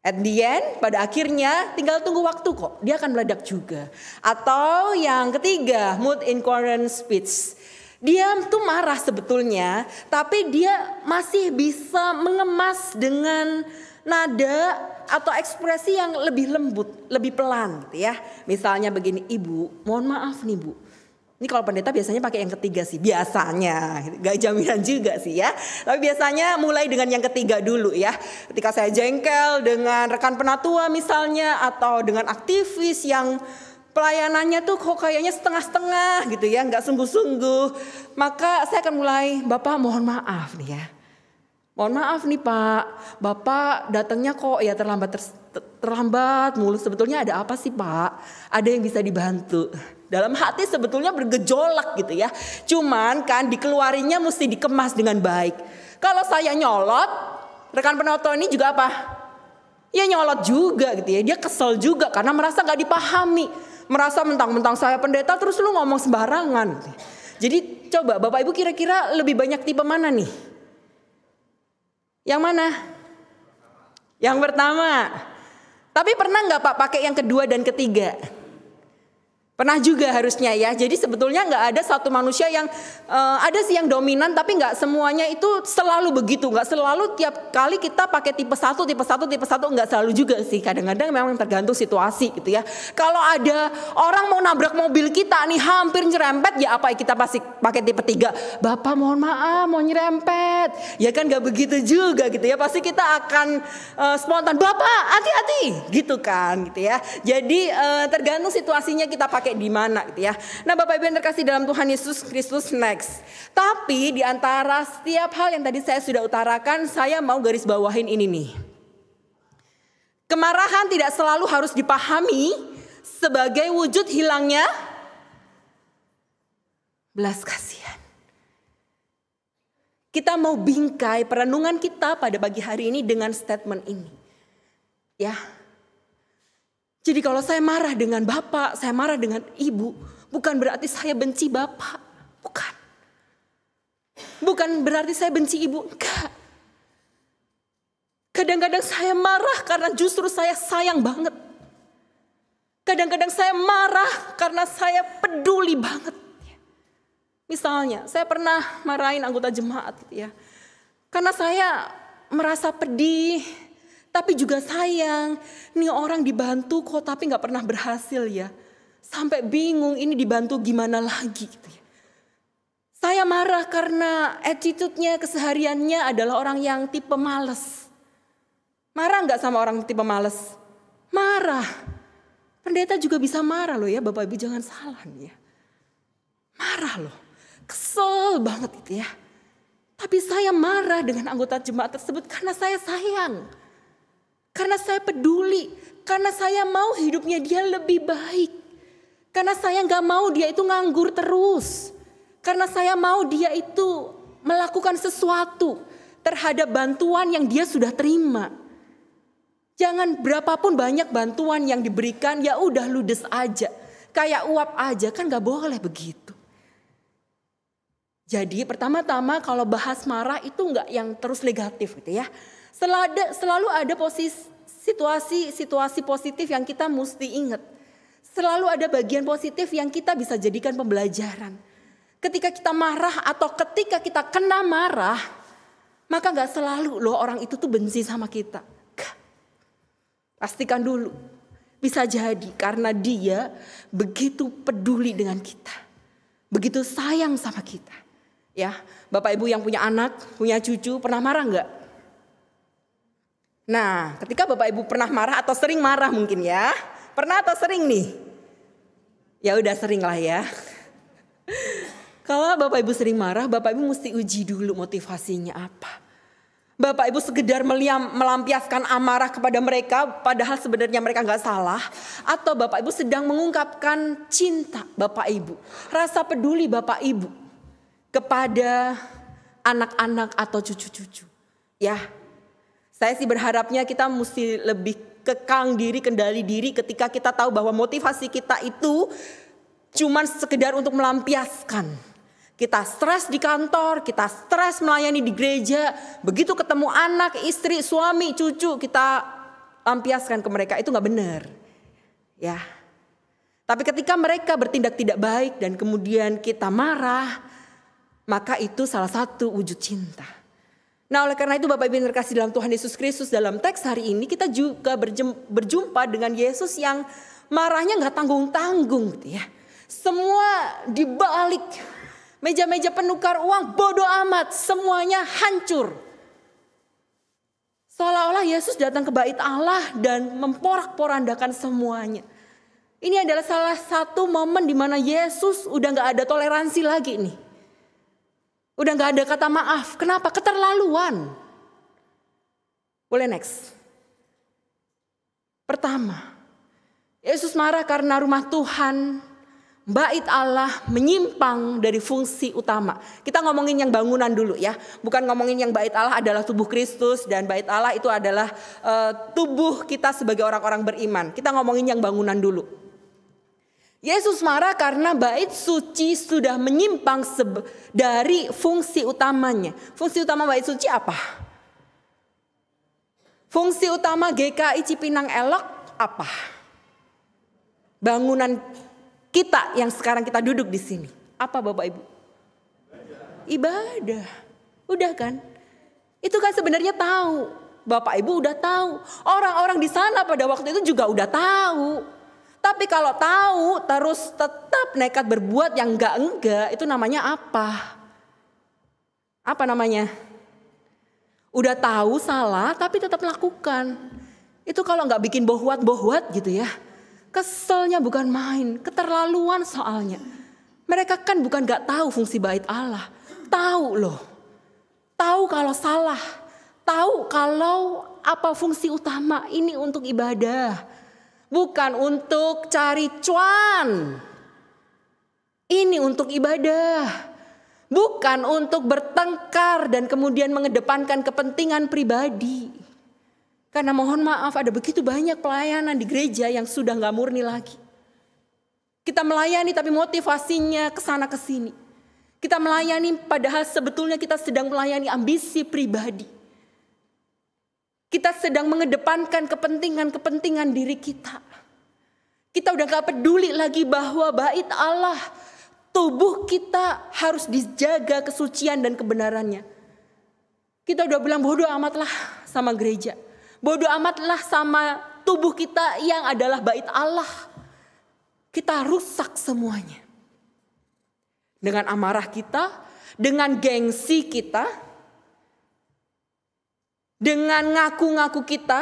At the end, pada akhirnya tinggal tunggu waktu kok. Dia akan meledak juga. Atau yang ketiga, mood incoherent speech. Dia tuh marah sebetulnya, tapi dia masih bisa mengemas dengan nada atau ekspresi yang lebih lembut, lebih pelan gitu ya. Misalnya begini, Ibu, mohon maaf nih Bu. Ini kalau pendeta biasanya pakai yang ketiga sih, biasanya. Gak jaminan juga sih ya. Tapi biasanya mulai dengan yang ketiga dulu ya. Ketika saya jengkel dengan rekan penatua misalnya, atau dengan aktivis yang pelayanannya tuh kok kayaknya setengah-setengah gitu ya, nggak sungguh-sungguh. Maka saya akan mulai, Bapak mohon maaf nih ya. Mohon maaf nih Pak, Bapak datangnya kok ya terlambat mulu. Sebetulnya ada apa sih Pak? Ada yang bisa dibantu. Dalam hati sebetulnya bergejolak gitu ya. Cuman kan dikeluarinya mesti dikemas dengan baik. Kalau saya nyolot, rekan penatua ini juga apa? Ya nyolot juga gitu ya. Dia kesel juga karena merasa gak dipahami. Merasa mentang-mentang saya pendeta terus lu ngomong sembarangan. Jadi coba Bapak Ibu kira-kira lebih banyak tipe mana nih? Yang mana? Yang pertama. Tapi pernah gak Pak pakai yang kedua dan ketiga? Pernah juga harusnya ya. Jadi sebetulnya nggak ada satu manusia yang ada sih yang dominan, tapi nggak semuanya itu selalu begitu. Nggak selalu tiap kali kita pakai tipe 1, nggak selalu juga sih. Kadang-kadang memang tergantung situasi gitu ya. Kalau ada orang mau nabrak mobil kita nih hampir nyerempet, ya apa kita pasti pakai tipe 3. Bapak mohon maaf mau nyerempet. Ya kan nggak begitu juga gitu ya. Pasti kita akan spontan. Bapak hati-hati gitu kan gitu ya. Jadi tergantung situasinya kita pakai di mana gitu ya. Nah Bapak Ibu yang terkasih dalam Tuhan Yesus Kristus, next. Tapi di antara setiap hal yang tadi saya sudah utarakan, saya mau garis bawahin ini nih. Kemarahan tidak selalu harus dipahami sebagai wujud hilangnya belas kasihan. Kita mau bingkai perenungan kita pada pagi hari ini dengan statement ini. Ya. Jadi kalau saya marah dengan Bapak, saya marah dengan Ibu, bukan berarti saya benci Bapak. Bukan. Bukan berarti saya benci ibu, enggak. Kadang-kadang saya marah karena justru saya sayang banget. Kadang-kadang saya marah karena saya peduli banget. Misalnya, saya pernah marahin anggota jemaat gitu ya. Karena saya merasa pedih, tapi juga sayang. Ini orang dibantu kok tapi gak pernah berhasil ya. Sampai bingung ini dibantu gimana lagi gitu ya. Saya marah karena attitude-nya, kesehariannya adalah orang yang tipe males. Marah gak sama orang tipe males? Marah. Pendeta juga bisa marah loh ya, Bapak Ibu jangan salah nih ya. Marah loh, kesel banget itu ya. Tapi saya marah dengan anggota jemaat tersebut karena saya sayang. Karena saya peduli, karena saya mau hidupnya dia lebih baik. Karena saya gak mau dia itu nganggur terus. Karena saya mau dia itu melakukan sesuatu terhadap bantuan yang dia sudah terima. Jangan berapapun banyak bantuan yang diberikan, ya udah ludes aja. Kayak uap aja, kan gak boleh begitu. Jadi pertama-tama kalau bahas marah itu gak yang terus negatif gitu ya. Selalu ada situasi positif yang kita mesti ingat. Selalu ada bagian positif yang kita bisa jadikan pembelajaran. Ketika kita marah atau ketika kita kena marah, maka gak selalu loh orang itu tuh benci sama kita. Pastikan dulu, bisa jadi karena dia begitu peduli dengan kita. Begitu sayang sama kita. Ya, Bapak Ibu yang punya anak, punya cucu, pernah marah gak? Nah, ketika Bapak Ibu pernah marah atau sering marah mungkin ya. Pernah atau sering nih? Ya udah sering lah ya. Kalau Bapak Ibu sering marah, Bapak Ibu mesti uji dulu motivasinya apa. Bapak Ibu sekedar melampiaskan amarah kepada mereka, padahal sebenarnya mereka gak salah. Atau Bapak Ibu sedang mengungkapkan cinta Bapak Ibu, rasa peduli Bapak Ibu kepada anak-anak atau cucu-cucu. Ya, saya sih berharapnya kita mesti lebih kekang diri, kendali diri ketika kita tahu bahwa motivasi kita itu cuman sekedar untuk melampiaskan. Kita stres di kantor, kita stres melayani di gereja. Begitu ketemu anak, istri, suami, cucu, kita lampiaskan ke mereka. Itu gak benar. Ya. Tapi ketika mereka bertindak tidak baik dan kemudian kita marah, maka itu salah satu wujud cinta. Nah oleh karena itu Bapak Ibu yang terkasih dalam Tuhan Yesus Kristus, dalam teks hari ini kita juga berjumpa dengan Yesus yang marahnya gak tanggung-tanggung gitu ya. Semua dibalik. Meja-meja penukar uang bodoh amat, semuanya hancur. Seolah-olah Yesus datang ke bait Allah dan memporak-porandakan semuanya. Ini adalah salah satu momen di mana Yesus udah gak ada toleransi lagi nih. Udah gak ada kata maaf. Kenapa? Keterlaluan. Boleh next. Pertama, Yesus marah karena rumah Tuhan, bait Allah menyimpang dari fungsi utama. Kita ngomongin yang bangunan dulu ya. Bukan ngomongin yang bait Allah adalah tubuh Kristus dan bait Allah itu adalah tubuh kita sebagai orang-orang beriman. Kita ngomongin yang bangunan dulu. Yesus marah karena bait suci sudah menyimpang dari fungsi utamanya. Fungsi utama bait suci apa? Fungsi utama GKI Cipinang Elok apa? Bangunan kita yang sekarang kita duduk di sini. Apa Bapak Ibu? Ibadah. Udah kan? Itu kan sebenarnya tahu. Bapak Ibu udah tahu. Orang-orang di sana pada waktu itu juga udah tahu. Tapi kalau tahu terus tetap nekat berbuat yang enggak, itu namanya apa? Apa namanya? Udah tahu salah tapi tetap lakukan. Itu kalau enggak bikin bohwat-bohwat gitu ya. Keselnya bukan main, keterlaluan soalnya. Mereka kan bukan gak tahu fungsi bait Allah. Tahu loh. Tahu kalau salah. Tahu kalau apa fungsi utama ini untuk ibadah. Bukan untuk cari cuan. Ini untuk ibadah. Bukan untuk bertengkar dan kemudian mengedepankan kepentingan pribadi. Karena mohon maaf ada begitu banyak pelayanan di gereja yang sudah gak murni lagi. Kita melayani tapi motivasinya kesana kesini. Kita melayani padahal sebetulnya kita sedang melayani ambisi pribadi. Kita sedang mengedepankan kepentingan diri kita. Kita udah gak peduli lagi bahwa bait Allah, tubuh kita harus dijaga kesucian dan kebenarannya. Kita udah bilang bodoh amatlah sama gereja. Bodoh amatlah sama tubuh kita yang adalah bait Allah. Kita rusak semuanya. Dengan amarah kita, dengan gengsi kita, dengan ngaku-ngaku kita,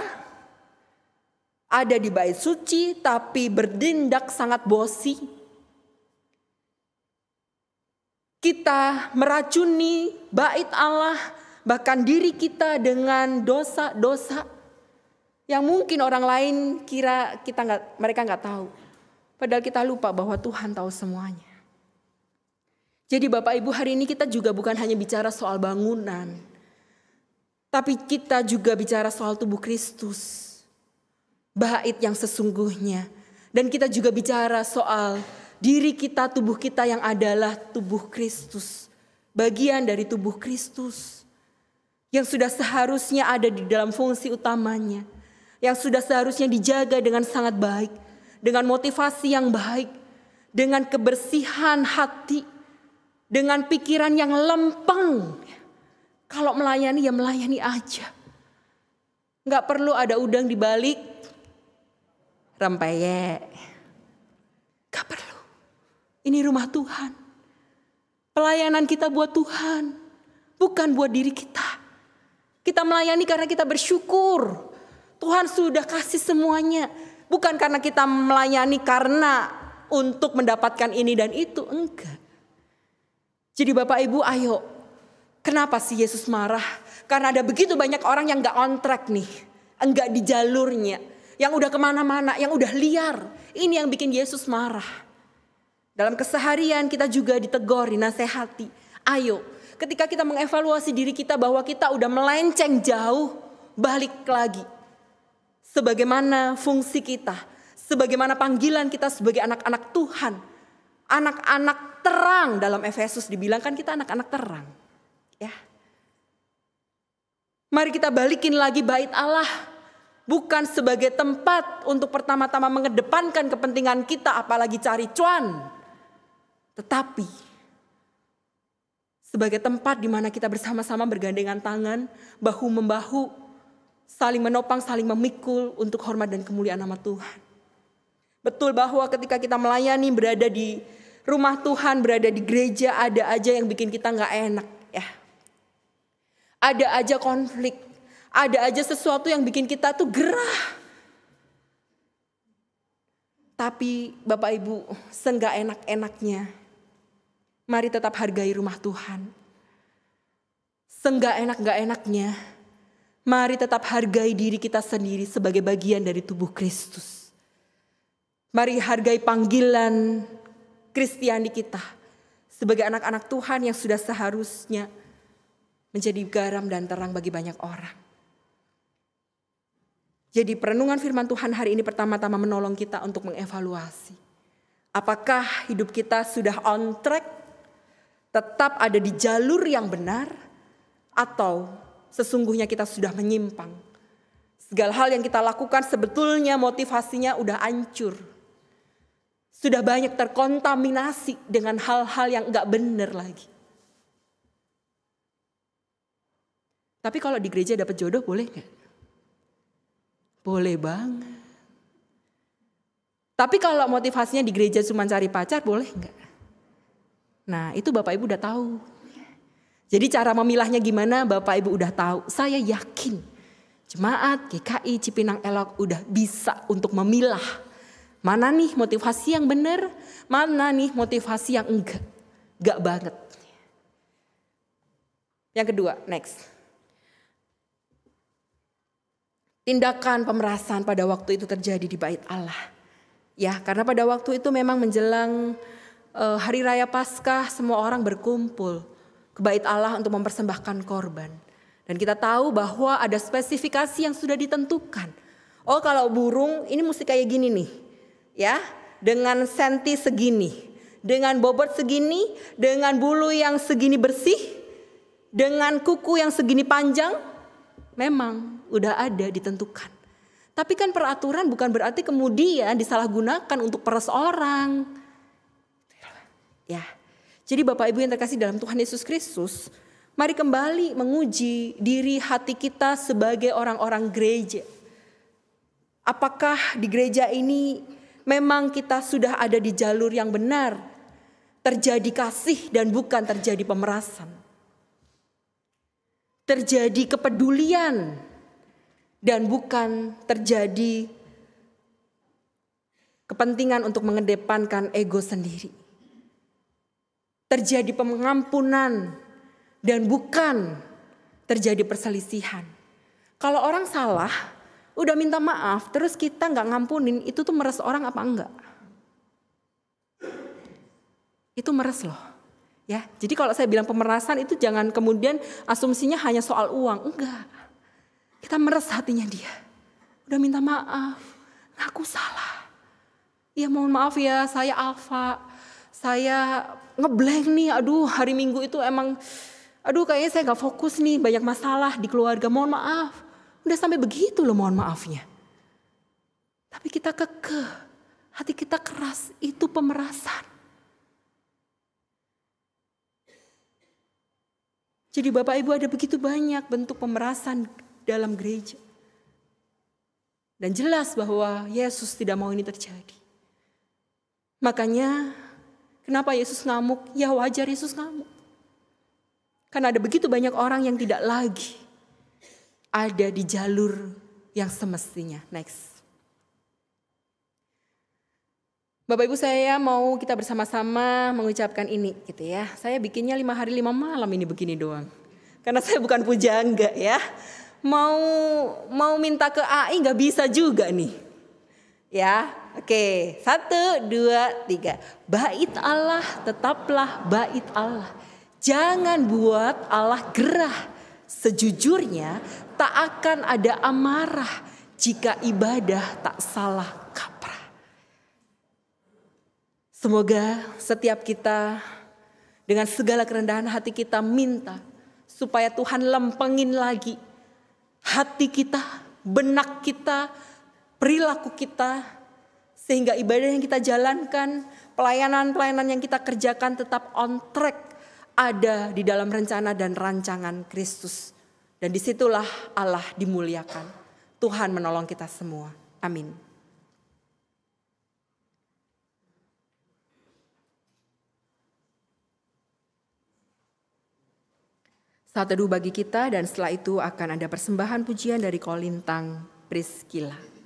ada di bait suci tapi bertindak sangat bosi. Kita meracuni bait Allah, bahkan diri kita dengan dosa-dosa yang mungkin orang lain kira mereka nggak tahu. Padahal kita lupa bahwa Tuhan tahu semuanya. Jadi Bapak Ibu, hari ini kita juga bukan hanya bicara soal bangunan, tapi kita juga bicara soal tubuh Kristus, bait yang sesungguhnya. Dan kita juga bicara soal diri kita, tubuh kita yang adalah tubuh Kristus, bagian dari tubuh Kristus, yang sudah seharusnya ada di dalam fungsi utamanya, yang sudah seharusnya dijaga dengan sangat baik, dengan motivasi yang baik, dengan kebersihan hati, dengan pikiran yang lempeng. Kalau melayani ya melayani aja. Gak perlu ada udang di balik rempeyek. Gak perlu. Ini rumah Tuhan. Pelayanan kita buat Tuhan, bukan buat diri kita. Kita melayani karena kita bersyukur. Tuhan sudah kasih semuanya. Bukan karena kita melayani karena untuk mendapatkan ini dan itu. Enggak. Jadi Bapak Ibu, ayo. Kenapa sih Yesus marah? Karena ada begitu banyak orang yang gak on track nih. Enggak di jalurnya. Yang udah kemana-mana, yang udah liar. Ini yang bikin Yesus marah. Dalam keseharian kita juga ditegur, dinasehati. Ayo, ketika kita mengevaluasi diri kita bahwa kita udah melenceng jauh, balik lagi. Sebagaimana fungsi kita, sebagaimana panggilan kita sebagai anak-anak Tuhan. Anak-anak terang, dalam Efesus dibilang kan kita anak-anak terang. Ya. Mari kita balikin lagi bait Allah. Bukan sebagai tempat untuk pertama-tama mengedepankan kepentingan kita, apalagi cari cuan. Tetapi sebagai tempat di mana kita bersama-sama bergandengan tangan, bahu-membahu, saling menopang, saling memikul untuk hormat dan kemuliaan nama Tuhan. Betul bahwa ketika kita melayani, berada di rumah Tuhan, berada di gereja, ada aja yang bikin kita gak enak. Ya. Ada aja konflik, ada aja sesuatu yang bikin kita tuh gerah. Tapi Bapak Ibu, seenggak enak-enaknya, mari tetap hargai rumah Tuhan. Seenggak enak-gak enaknya, mari tetap hargai diri kita sendiri sebagai bagian dari tubuh Kristus. Mari hargai panggilan Kristiani kita sebagai anak-anak Tuhan yang sudah seharusnya menjadi garam dan terang bagi banyak orang. Jadi perenungan firman Tuhan hari ini pertama-tama menolong kita untuk mengevaluasi. Apakah hidup kita sudah on track, tetap ada di jalur yang benar, atau sesungguhnya kita sudah menyimpang. Segala hal yang kita lakukan sebetulnya motivasinya udah hancur. Sudah banyak terkontaminasi dengan hal-hal yang enggak benar lagi. Tapi kalau di gereja dapat jodoh boleh enggak? Boleh banget. Tapi kalau motivasinya di gereja cuma cari pacar boleh enggak? Nah itu Bapak Ibu udah tahu. Jadi cara memilahnya gimana Bapak Ibu udah tahu. Saya yakin Jemaat GKI Cipinang Elok udah bisa untuk memilah. Mana nih motivasi yang benar, mana nih motivasi yang enggak. Enggak banget. Yang kedua, next. Tindakan pemerasan pada waktu itu terjadi di bait Allah. Ya, karena pada waktu itu memang menjelang hari raya Paskah, semua orang berkumpul ke bait Allah untuk mempersembahkan korban. Dan kita tahu bahwa ada spesifikasi yang sudah ditentukan. Oh, kalau burung ini mesti kayak gini nih. Ya, dengan senti segini, dengan bobot segini, dengan bulu yang segini bersih, dengan kuku yang segini panjang, memang udah ada ditentukan. Tapi kan peraturan bukan berarti kemudian disalahgunakan untuk peres orang. Ya, jadi Bapak Ibu yang terkasih dalam Tuhan Yesus Kristus, mari kembali menguji diri hati kita sebagai orang-orang gereja. Apakah di gereja ini memang kita sudah ada di jalur yang benar, terjadi kasih dan bukan terjadi pemerasan, terjadi kepedulian dan bukan terjadi kepentingan untuk mengedepankan ego sendiri, terjadi pengampunan dan bukan terjadi perselisihan. Kalau orang salah, udah minta maaf, terus kita nggak ngampunin, itu tuh meres orang apa enggak? Itu meres loh. Ya, jadi kalau saya bilang pemerasan itu jangan kemudian asumsinya hanya soal uang, enggak. Kita meres hatinya dia. Udah minta maaf, aku salah. Ya mohon maaf ya, saya alfa, saya ngeblank nih, aduh hari Minggu itu emang, aduh kayaknya saya gak fokus nih, banyak masalah di keluarga, mohon maaf. Udah sampai begitu loh mohon maafnya. Tapi kita kekeh, hati kita keras, itu pemerasan. Jadi Bapak Ibu ada begitu banyak bentuk pemerasan dalam gereja. Dan jelas bahwa Yesus tidak mau ini terjadi. Makanya kenapa Yesus ngamuk? Ya wajar Yesus ngamuk. Karena ada begitu banyak orang yang tidak lagi ada di jalur yang semestinya. Next. Bapak Ibu saya mau kita bersama-sama mengucapkan ini gitu ya. Saya bikinnya 5 hari 5 malam ini begini doang. Karena saya bukan pujangga ya. Mau minta ke AI nggak bisa juga nih. Ya, oke. 1, 2, 3. Bait Allah tetaplah bait Allah. Jangan buat Allah gerah. Sejujurnya tak akan ada amarah jika ibadah tak salah kaprah. Semoga setiap kita dengan segala kerendahan hati kita minta supaya Tuhan lempengin lagi hati kita, benak kita, perilaku kita, sehingga ibadah yang kita jalankan, pelayanan-pelayanan yang kita kerjakan tetap on track, ada di dalam rencana dan rancangan Kristus. Dan disitulah Allah dimuliakan. Tuhan menolong kita semua. Amin. Saat teduh bagi kita dan setelah itu akan ada persembahan pujian dari Kolintang Priscilla.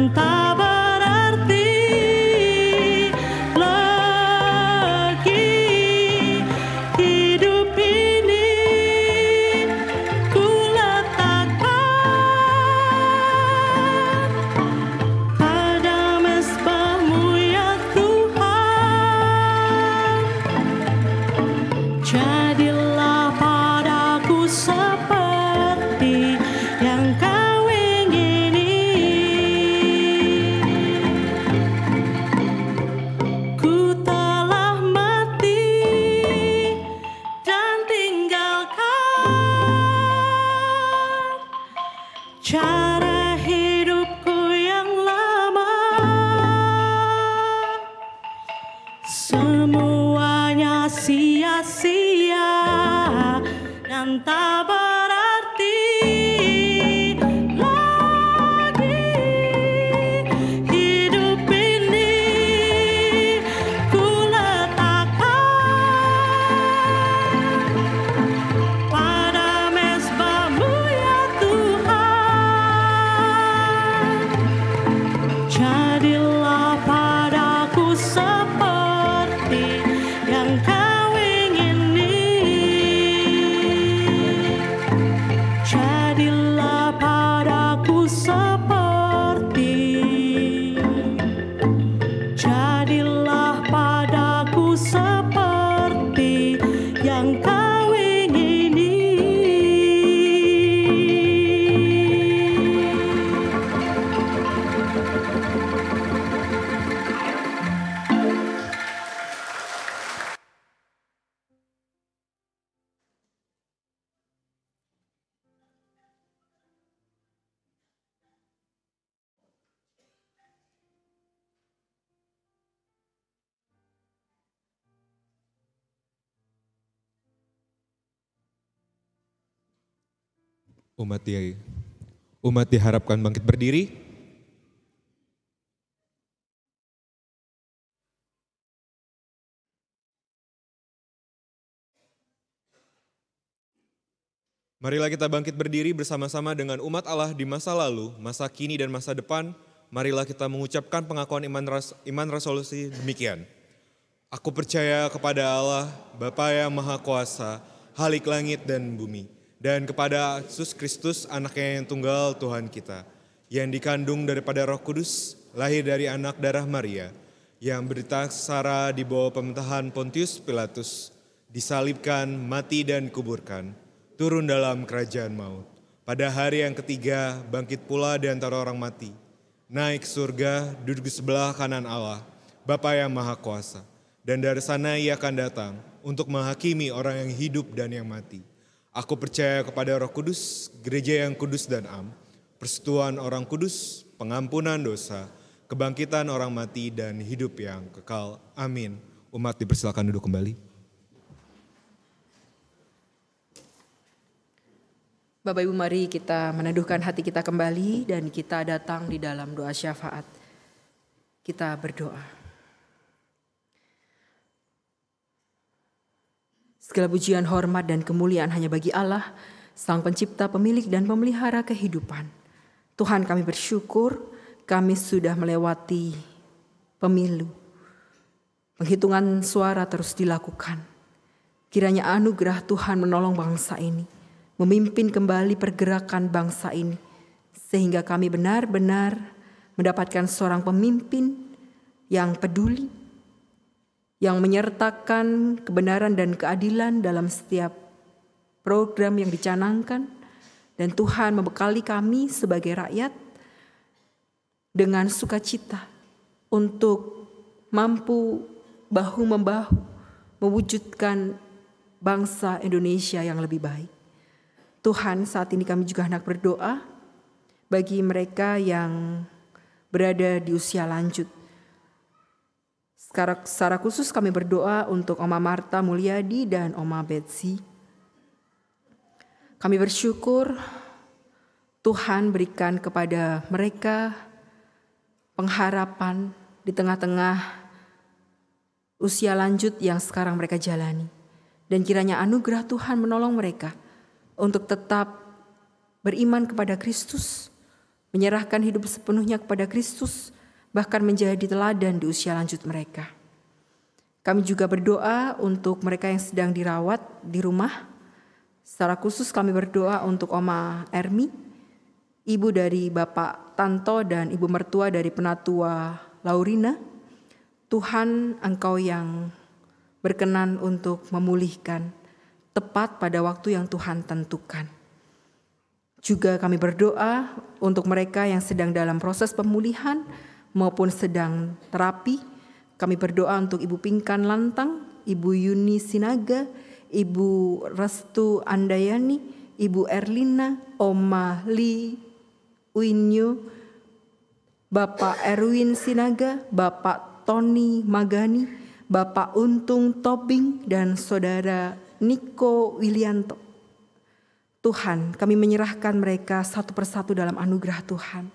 dan tak berarti lagi. Hidup ini ku letakkan pada mezbah-Mu ya Tuhan. Jadilah padaku seperti yang Kau ingini. Ku telah mati dan tinggalkan cara hidupku yang lama. Semuanya sia-sia dan tak berarti lagi. Hidup ini ku letakkan pada mezbah-Mu ya Tuhan. Jadilah padaku seperti yang Kau ingini. Jadilah padaku seperti, jadilah padaku seperti yang Kau ingini. Umat diharapkan bangkit berdiri. Marilah kita bangkit berdiri bersama-sama dengan umat Allah di masa lalu, masa kini dan masa depan. Marilah kita mengucapkan pengakuan iman resolusi demikian. Aku percaya kepada Allah, Bapa yang Maha Kuasa, Halik langit dan bumi, dan kepada Yesus Kristus, anaknya yang tunggal Tuhan kita, yang dikandung daripada Roh Kudus, lahir dari anak darah Maria, yang berita sengsara di bawah pemerintahan Pontius Pilatus, disalibkan, mati dan kuburkan, turun dalam kerajaan maut. Pada hari yang ketiga, bangkit pula di antara orang mati, naik ke surga, duduk di sebelah kanan Allah, Bapa yang Maha Kuasa, dan dari sana Ia akan datang untuk menghakimi orang yang hidup dan yang mati. Aku percaya kepada Roh Kudus, gereja yang kudus dan am, persekutuan orang kudus, pengampunan dosa, kebangkitan orang mati dan hidup yang kekal. Amin. Umat dipersilakan duduk kembali. Bapak Ibu, mari kita meneduhkan hati kita kembali dan kita datang di dalam doa syafaat. Kita berdoa. Segala pujian, hormat, dan kemuliaan hanya bagi Allah, Sang Pencipta, Pemilik, dan Pemelihara kehidupan. Tuhan, kami bersyukur kami sudah melewati pemilu. Penghitungan suara terus dilakukan. Kiranya anugerah Tuhan menolong bangsa ini, memimpin kembali pergerakan bangsa ini, sehingga kami benar-benar mendapatkan seorang pemimpin yang peduli, yang menyertakan kebenaran dan keadilan dalam setiap program yang dicanangkan, dan Tuhan membekali kami sebagai rakyat dengan sukacita untuk mampu bahu-membahu mewujudkan bangsa Indonesia yang lebih baik. Tuhan, saat ini kami juga hendak berdoa bagi mereka yang berada di usia lanjut. Secara khusus kami berdoa untuk Oma Marta Mulyadi dan Oma Betsy. Kami bersyukur Tuhan berikan kepada mereka pengharapan di tengah-tengah usia lanjut yang sekarang mereka jalani. Dan kiranya anugerah Tuhan menolong mereka untuk tetap beriman kepada Kristus, menyerahkan hidup sepenuhnya kepada Kristus, bahkan menjadi teladan di usia lanjut mereka. Kami juga berdoa untuk mereka yang sedang dirawat di rumah. Secara khusus kami berdoa untuk Oma Ermi, ibu dari Bapak Tanto dan ibu mertua dari Penatua Laurina. Tuhan, Engkau yang berkenan untuk memulihkan tepat pada waktu yang Tuhan tentukan. Juga kami berdoa untuk mereka yang sedang dalam proses pemulihan maupun sedang terapi. Kami berdoa untuk Ibu Pingkan Lantang, Ibu Yuni Sinaga, Ibu Restu Andayani, Ibu Erlina, Oma Li Winyu, Bapak Erwin Sinaga, Bapak Tony Magani, Bapak Untung Tobing, dan Saudara Niko Wilianto. Tuhan, kami menyerahkan mereka satu persatu dalam anugerah Tuhan.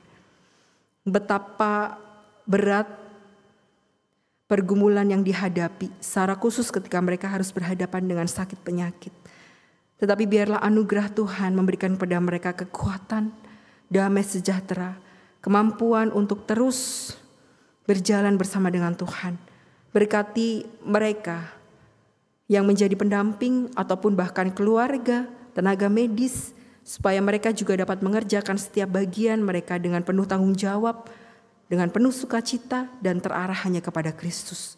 Betapa berat pergumulan yang dihadapi, secara khusus ketika mereka harus berhadapan dengan sakit penyakit. Tetapi biarlah anugerah Tuhan memberikan kepada mereka kekuatan, damai sejahtera, kemampuan untuk terus berjalan bersama dengan Tuhan. Berkati mereka yang menjadi pendamping ataupun bahkan keluarga, tenaga medis, supaya mereka juga dapat mengerjakan setiap bagian mereka dengan penuh tanggung jawab, dengan penuh sukacita dan terarah hanya kepada Kristus.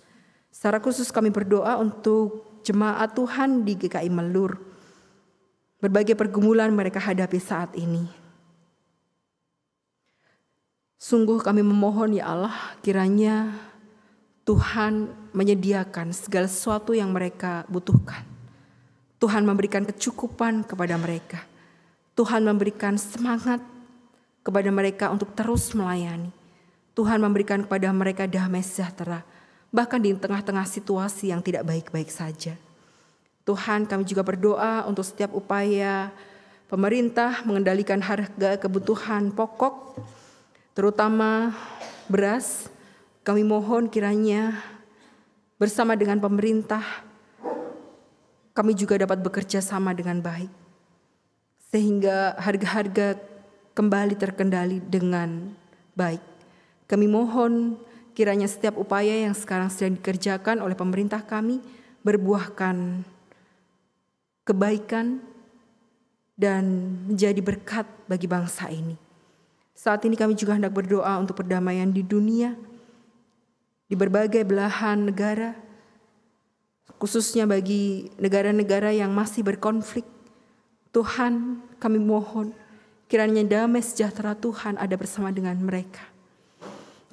Secara khusus kami berdoa untuk jemaat Tuhan di GKI Melur. Berbagai pergumulan mereka hadapi saat ini. Sungguh kami memohon ya Allah, kiranya Tuhan menyediakan segala sesuatu yang mereka butuhkan. Tuhan memberikan kecukupan kepada mereka. Tuhan memberikan semangat kepada mereka untuk terus melayani. Tuhan memberikan kepada mereka damai sejahtera, bahkan di tengah-tengah situasi yang tidak baik-baik saja. Tuhan, kami juga berdoa untuk setiap upaya pemerintah mengendalikan harga kebutuhan pokok, terutama beras. Kami mohon kiranya bersama dengan pemerintah, kami juga dapat bekerja sama dengan baik. Sehingga harga-harga kembali terkendali dengan baik. Kami mohon kiranya setiap upaya yang sekarang sedang dikerjakan oleh pemerintah kami berbuahkan kebaikan dan menjadi berkat bagi bangsa ini. Saat ini kami juga hendak berdoa untuk perdamaian di dunia, di berbagai belahan negara, khususnya bagi negara-negara yang masih berkonflik. Tuhan, kami mohon kiranya damai sejahtera Tuhan ada bersama dengan mereka.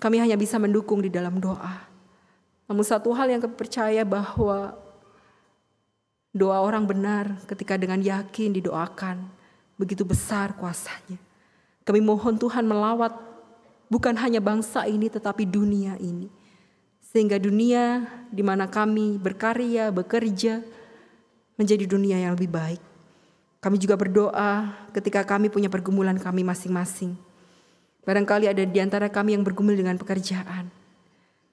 Kami hanya bisa mendukung di dalam doa. Namun satu hal yang kami percaya bahwa doa orang benar ketika dengan yakin didoakan, begitu besar kuasanya. Kami mohon Tuhan melawat bukan hanya bangsa ini tetapi dunia ini. Sehingga dunia di mana kami berkarya, bekerja, menjadi dunia yang lebih baik. Kami juga berdoa ketika kami punya pergumulan kami masing-masing. Barangkali ada di antara kami yang bergumul dengan pekerjaan.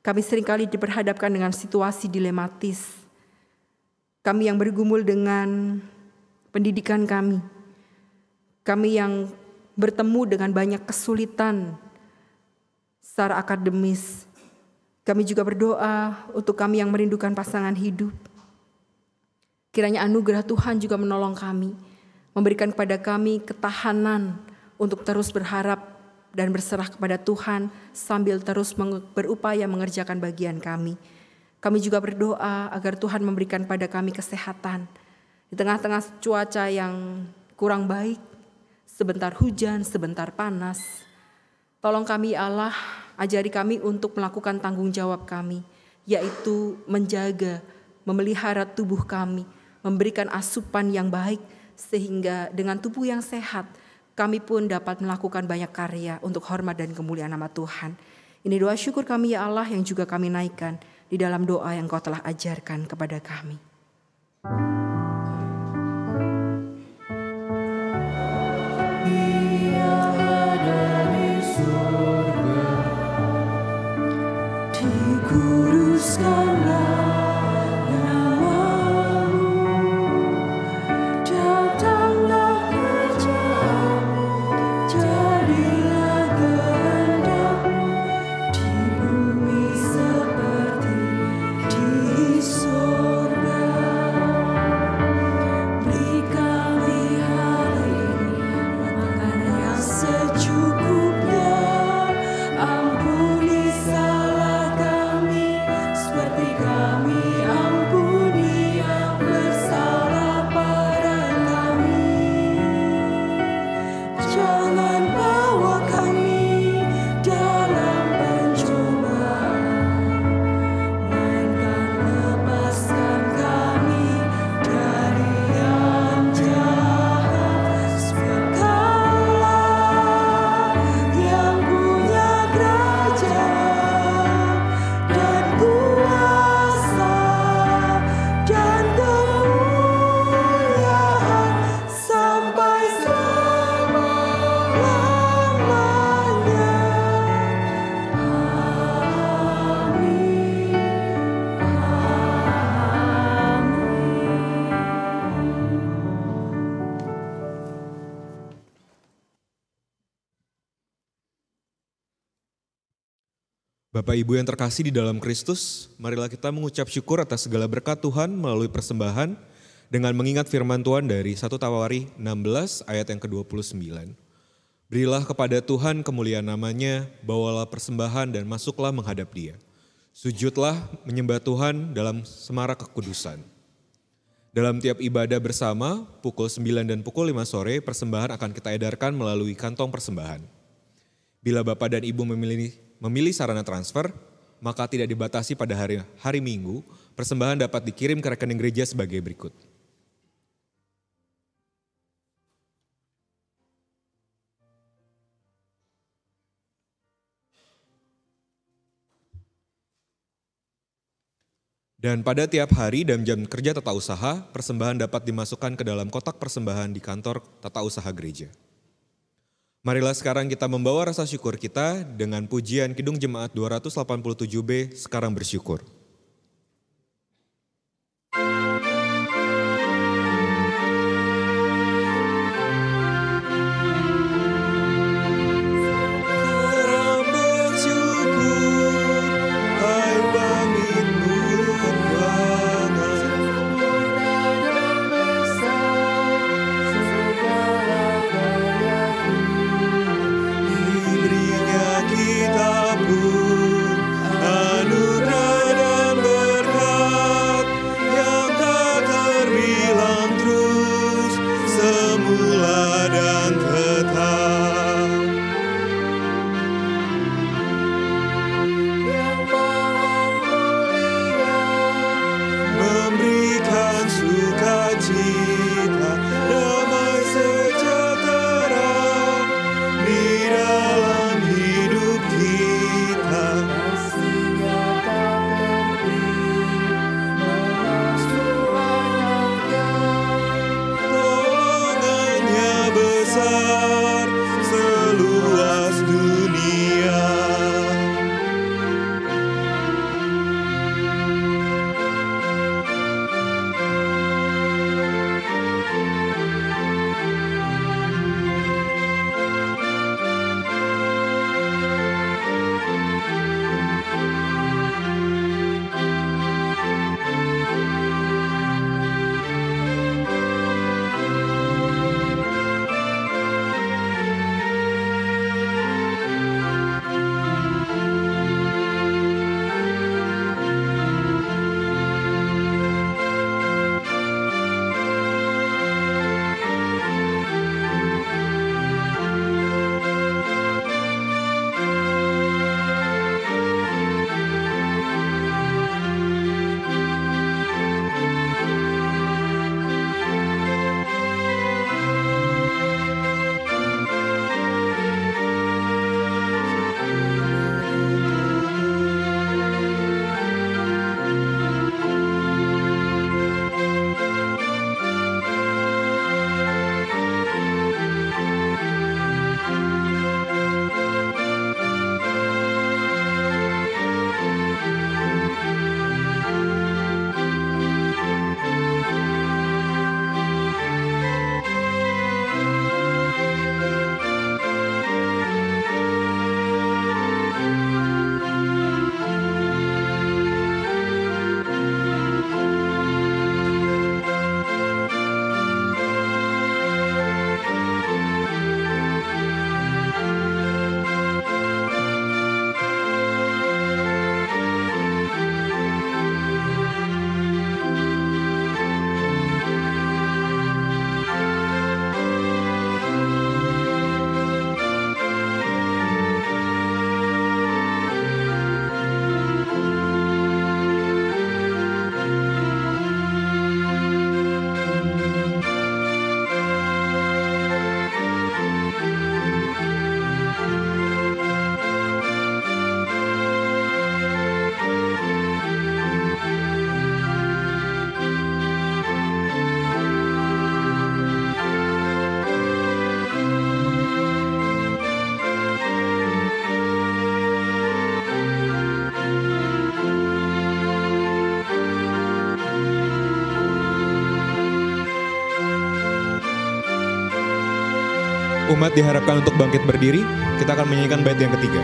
Kami seringkali diperhadapkan dengan situasi dilematis. Kami yang bergumul dengan pendidikan kami. Kami yang bertemu dengan banyak kesulitan secara akademis. Kami juga berdoa untuk kami yang merindukan pasangan hidup. Kiranya anugerah Tuhan juga menolong kami, memberikan kepada kami ketahanan untuk terus berharap dan berserah kepada Tuhan sambil terus berupaya mengerjakan bagian kami. Kami juga berdoa agar Tuhan memberikan pada kami kesehatan di tengah-tengah cuaca yang kurang baik, sebentar hujan, sebentar panas. Tolong kami Allah, ajari kami untuk melakukan tanggung jawab kami, yaitu menjaga, memelihara tubuh kami, memberikan asupan yang baik, sehingga dengan tubuh yang sehat, kami pun dapat melakukan banyak karya untuk hormat dan kemuliaan nama Tuhan. Ini doa syukur kami ya Allah yang juga kami naikkan di dalam doa yang Kau telah ajarkan kepada kami. Dikuruskanlah nyawamu, datanglah kerjaanmu, jadilah Bapak Ibu yang terkasih di dalam Kristus, marilah kita mengucap syukur atas segala berkat Tuhan melalui persembahan dengan mengingat firman Tuhan dari 1 Tawari 16 ayat yang ke-29. Berilah kepada Tuhan kemuliaan namanya, bawalah persembahan dan masuklah menghadap Dia. Sujudlah menyembah Tuhan dalam semarak kekudusan. Dalam tiap ibadah bersama, pukul 9 dan pukul 5 sore, persembahan akan kita edarkan melalui kantong persembahan. Bila Bapak dan Ibu memilih sarana transfer, maka tidak dibatasi pada hari Minggu, persembahan dapat dikirim ke rekening gereja sebagai berikut. Dan pada tiap hari dan jam kerja tata usaha, persembahan dapat dimasukkan ke dalam kotak persembahan di kantor tata usaha gereja. Marilah sekarang kita membawa rasa syukur kita dengan pujian Kidung Jemaat 287B, Sekarang Bersyukur. Umat diharapkan untuk bangkit berdiri, kita akan menyanyikan bait yang ketiga.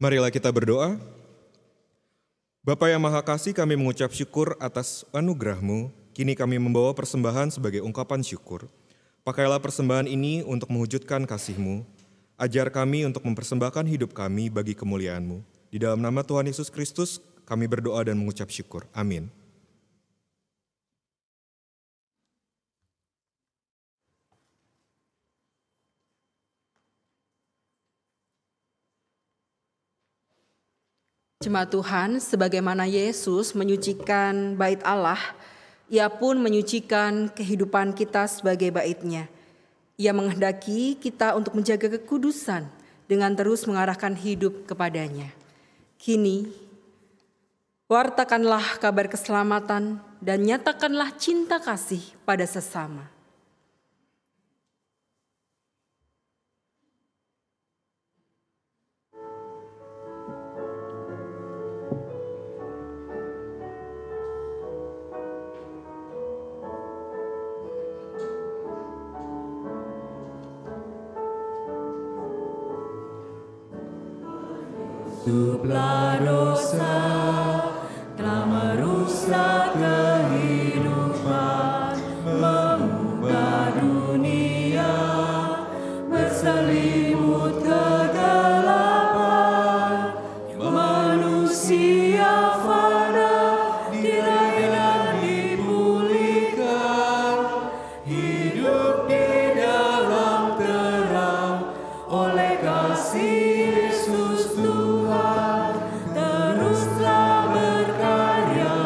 Marilah kita berdoa. Bapa yang Maha Kasih, kami mengucap syukur atas anugerah-Mu. Kini kami membawa persembahan sebagai ungkapan syukur. Pakailah persembahan ini untuk mewujudkan kasih-Mu. Ajar kami untuk mempersembahkan hidup kami bagi kemuliaan-Mu. Di dalam nama Tuhan Yesus Kristus, kami berdoa dan mengucap syukur. Amin. Jemaat Tuhan, sebagaimana Yesus menyucikan bait Allah, Ia pun menyucikan kehidupan kita sebagai bait-Nya. Ia menghendaki kita untuk menjaga kekudusan dengan terus mengarahkan hidup kepadanya. Kini, wartakanlah kabar keselamatan dan nyatakanlah cinta kasih pada sesama. Suplah dosa telah merusak kehidupan, mengubah dunia, berselimut kegelapan. Manusia fana diraih dan dipulihkan, hidup di dalam terang oleh kasih Yesus Tuhan. Teruslah berkarya,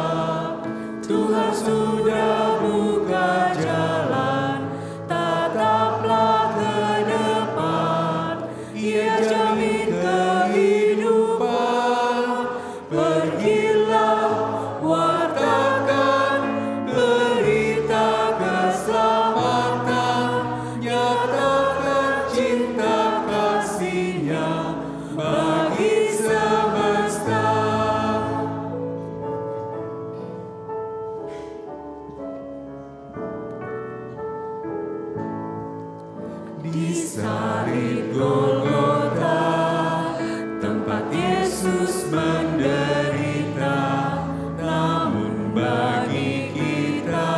Tuhan sudah buka jalan, tataplah ke depan, Ia jamin kehidupan. Pergilah, wartakan berita keselamatan, nyatakan cinta kasih-Nya bagi semesta. Di salib Golgota, tempat Yesus menderita, namun bagi kita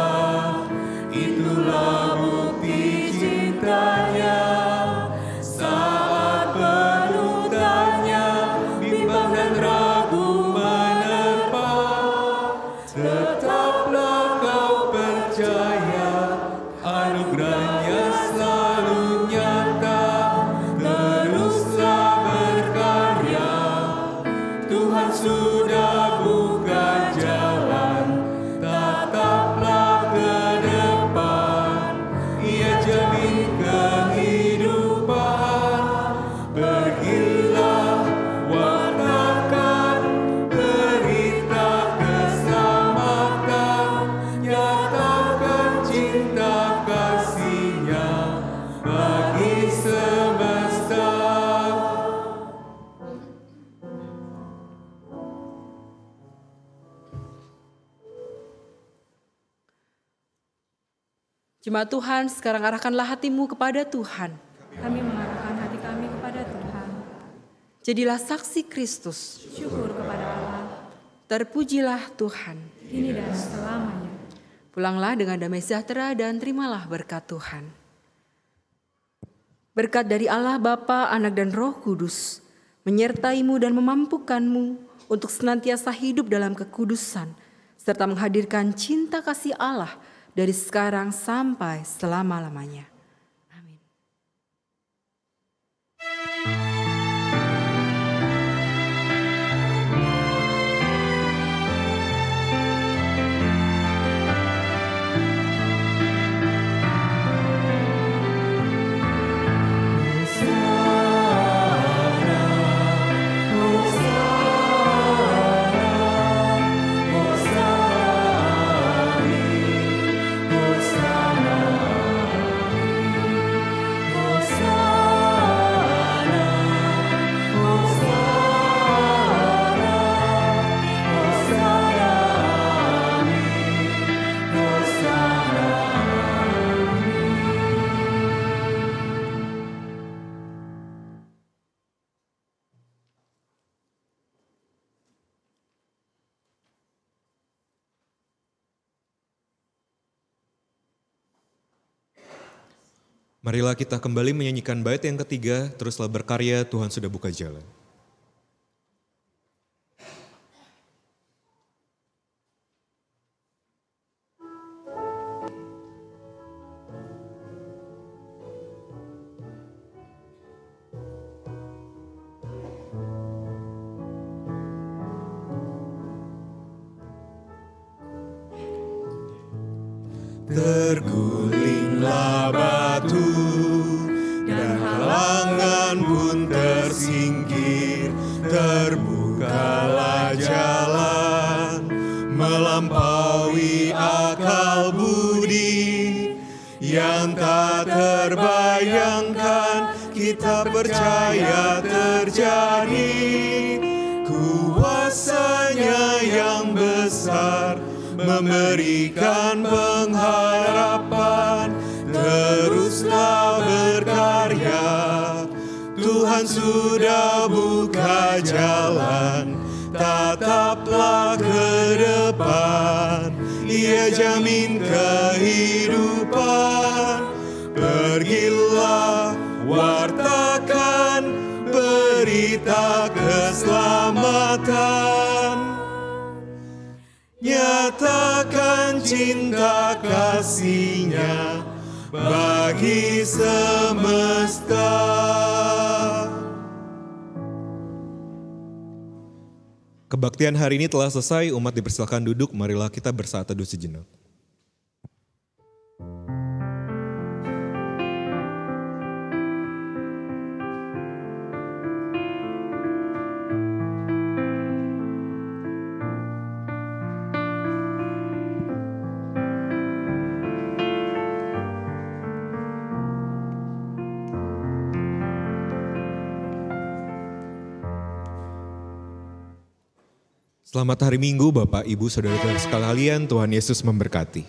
itulah bukti cintanya. Saat penuh tanya, bimbang dan ragu menerpa, tetaplah kau percaya, anugerah-Nya selalu nyata. Teruslah berkarya, Tuhan sudah buka jalan, tataplah ke depan, Ia jamin kehidupan. Pergilah, wartakan berita keselamatan, nyatakan cinta kasih-Nya bagi semesta. Jemaat Tuhan, sekarang arahkanlah hatimu kepada Tuhan. Kami mengarahkan hati kami kepada Tuhan. Jadilah saksi Kristus. Syukur kepada Allah, Terpujilah Tuhan. kini dan selamanya. Pulanglah dengan damai sejahtera dan terimalah berkat Tuhan. Berkat dari Allah Bapa, Anak dan Roh Kudus menyertaimu dan memampukanmu untuk senantiasa hidup dalam kekudusan serta menghadirkan cinta kasih Allah dari sekarang sampai selama-lamanya. Amin. Hosana, Marilah kita kembali menyanyikan bait yang ketiga, teruslah berkarya, Tuhan sudah buka jalan. Tergulinglah batu dan halangan pun tersingkir, terbukalah jalan melampaui akal budi yang tak terbayangkan, kita percaya terjadi. Kuasanya yang besar memberikan pengharapan, teruslah berkarya, Tuhan sudah buka jalan, tataplah ke depan, Ia jamin kehidupan. Pergilah, wartakan berita keselamatan, nyatakan cinta kasih-Nya bagi semesta. Kebaktian hari ini telah selesai, umat dipersilakan duduk, marilah kita bersaat teduh sejenak. Selamat hari Minggu Bapak, Ibu, Saudara-saudara sekalian, Tuhan Yesus memberkati.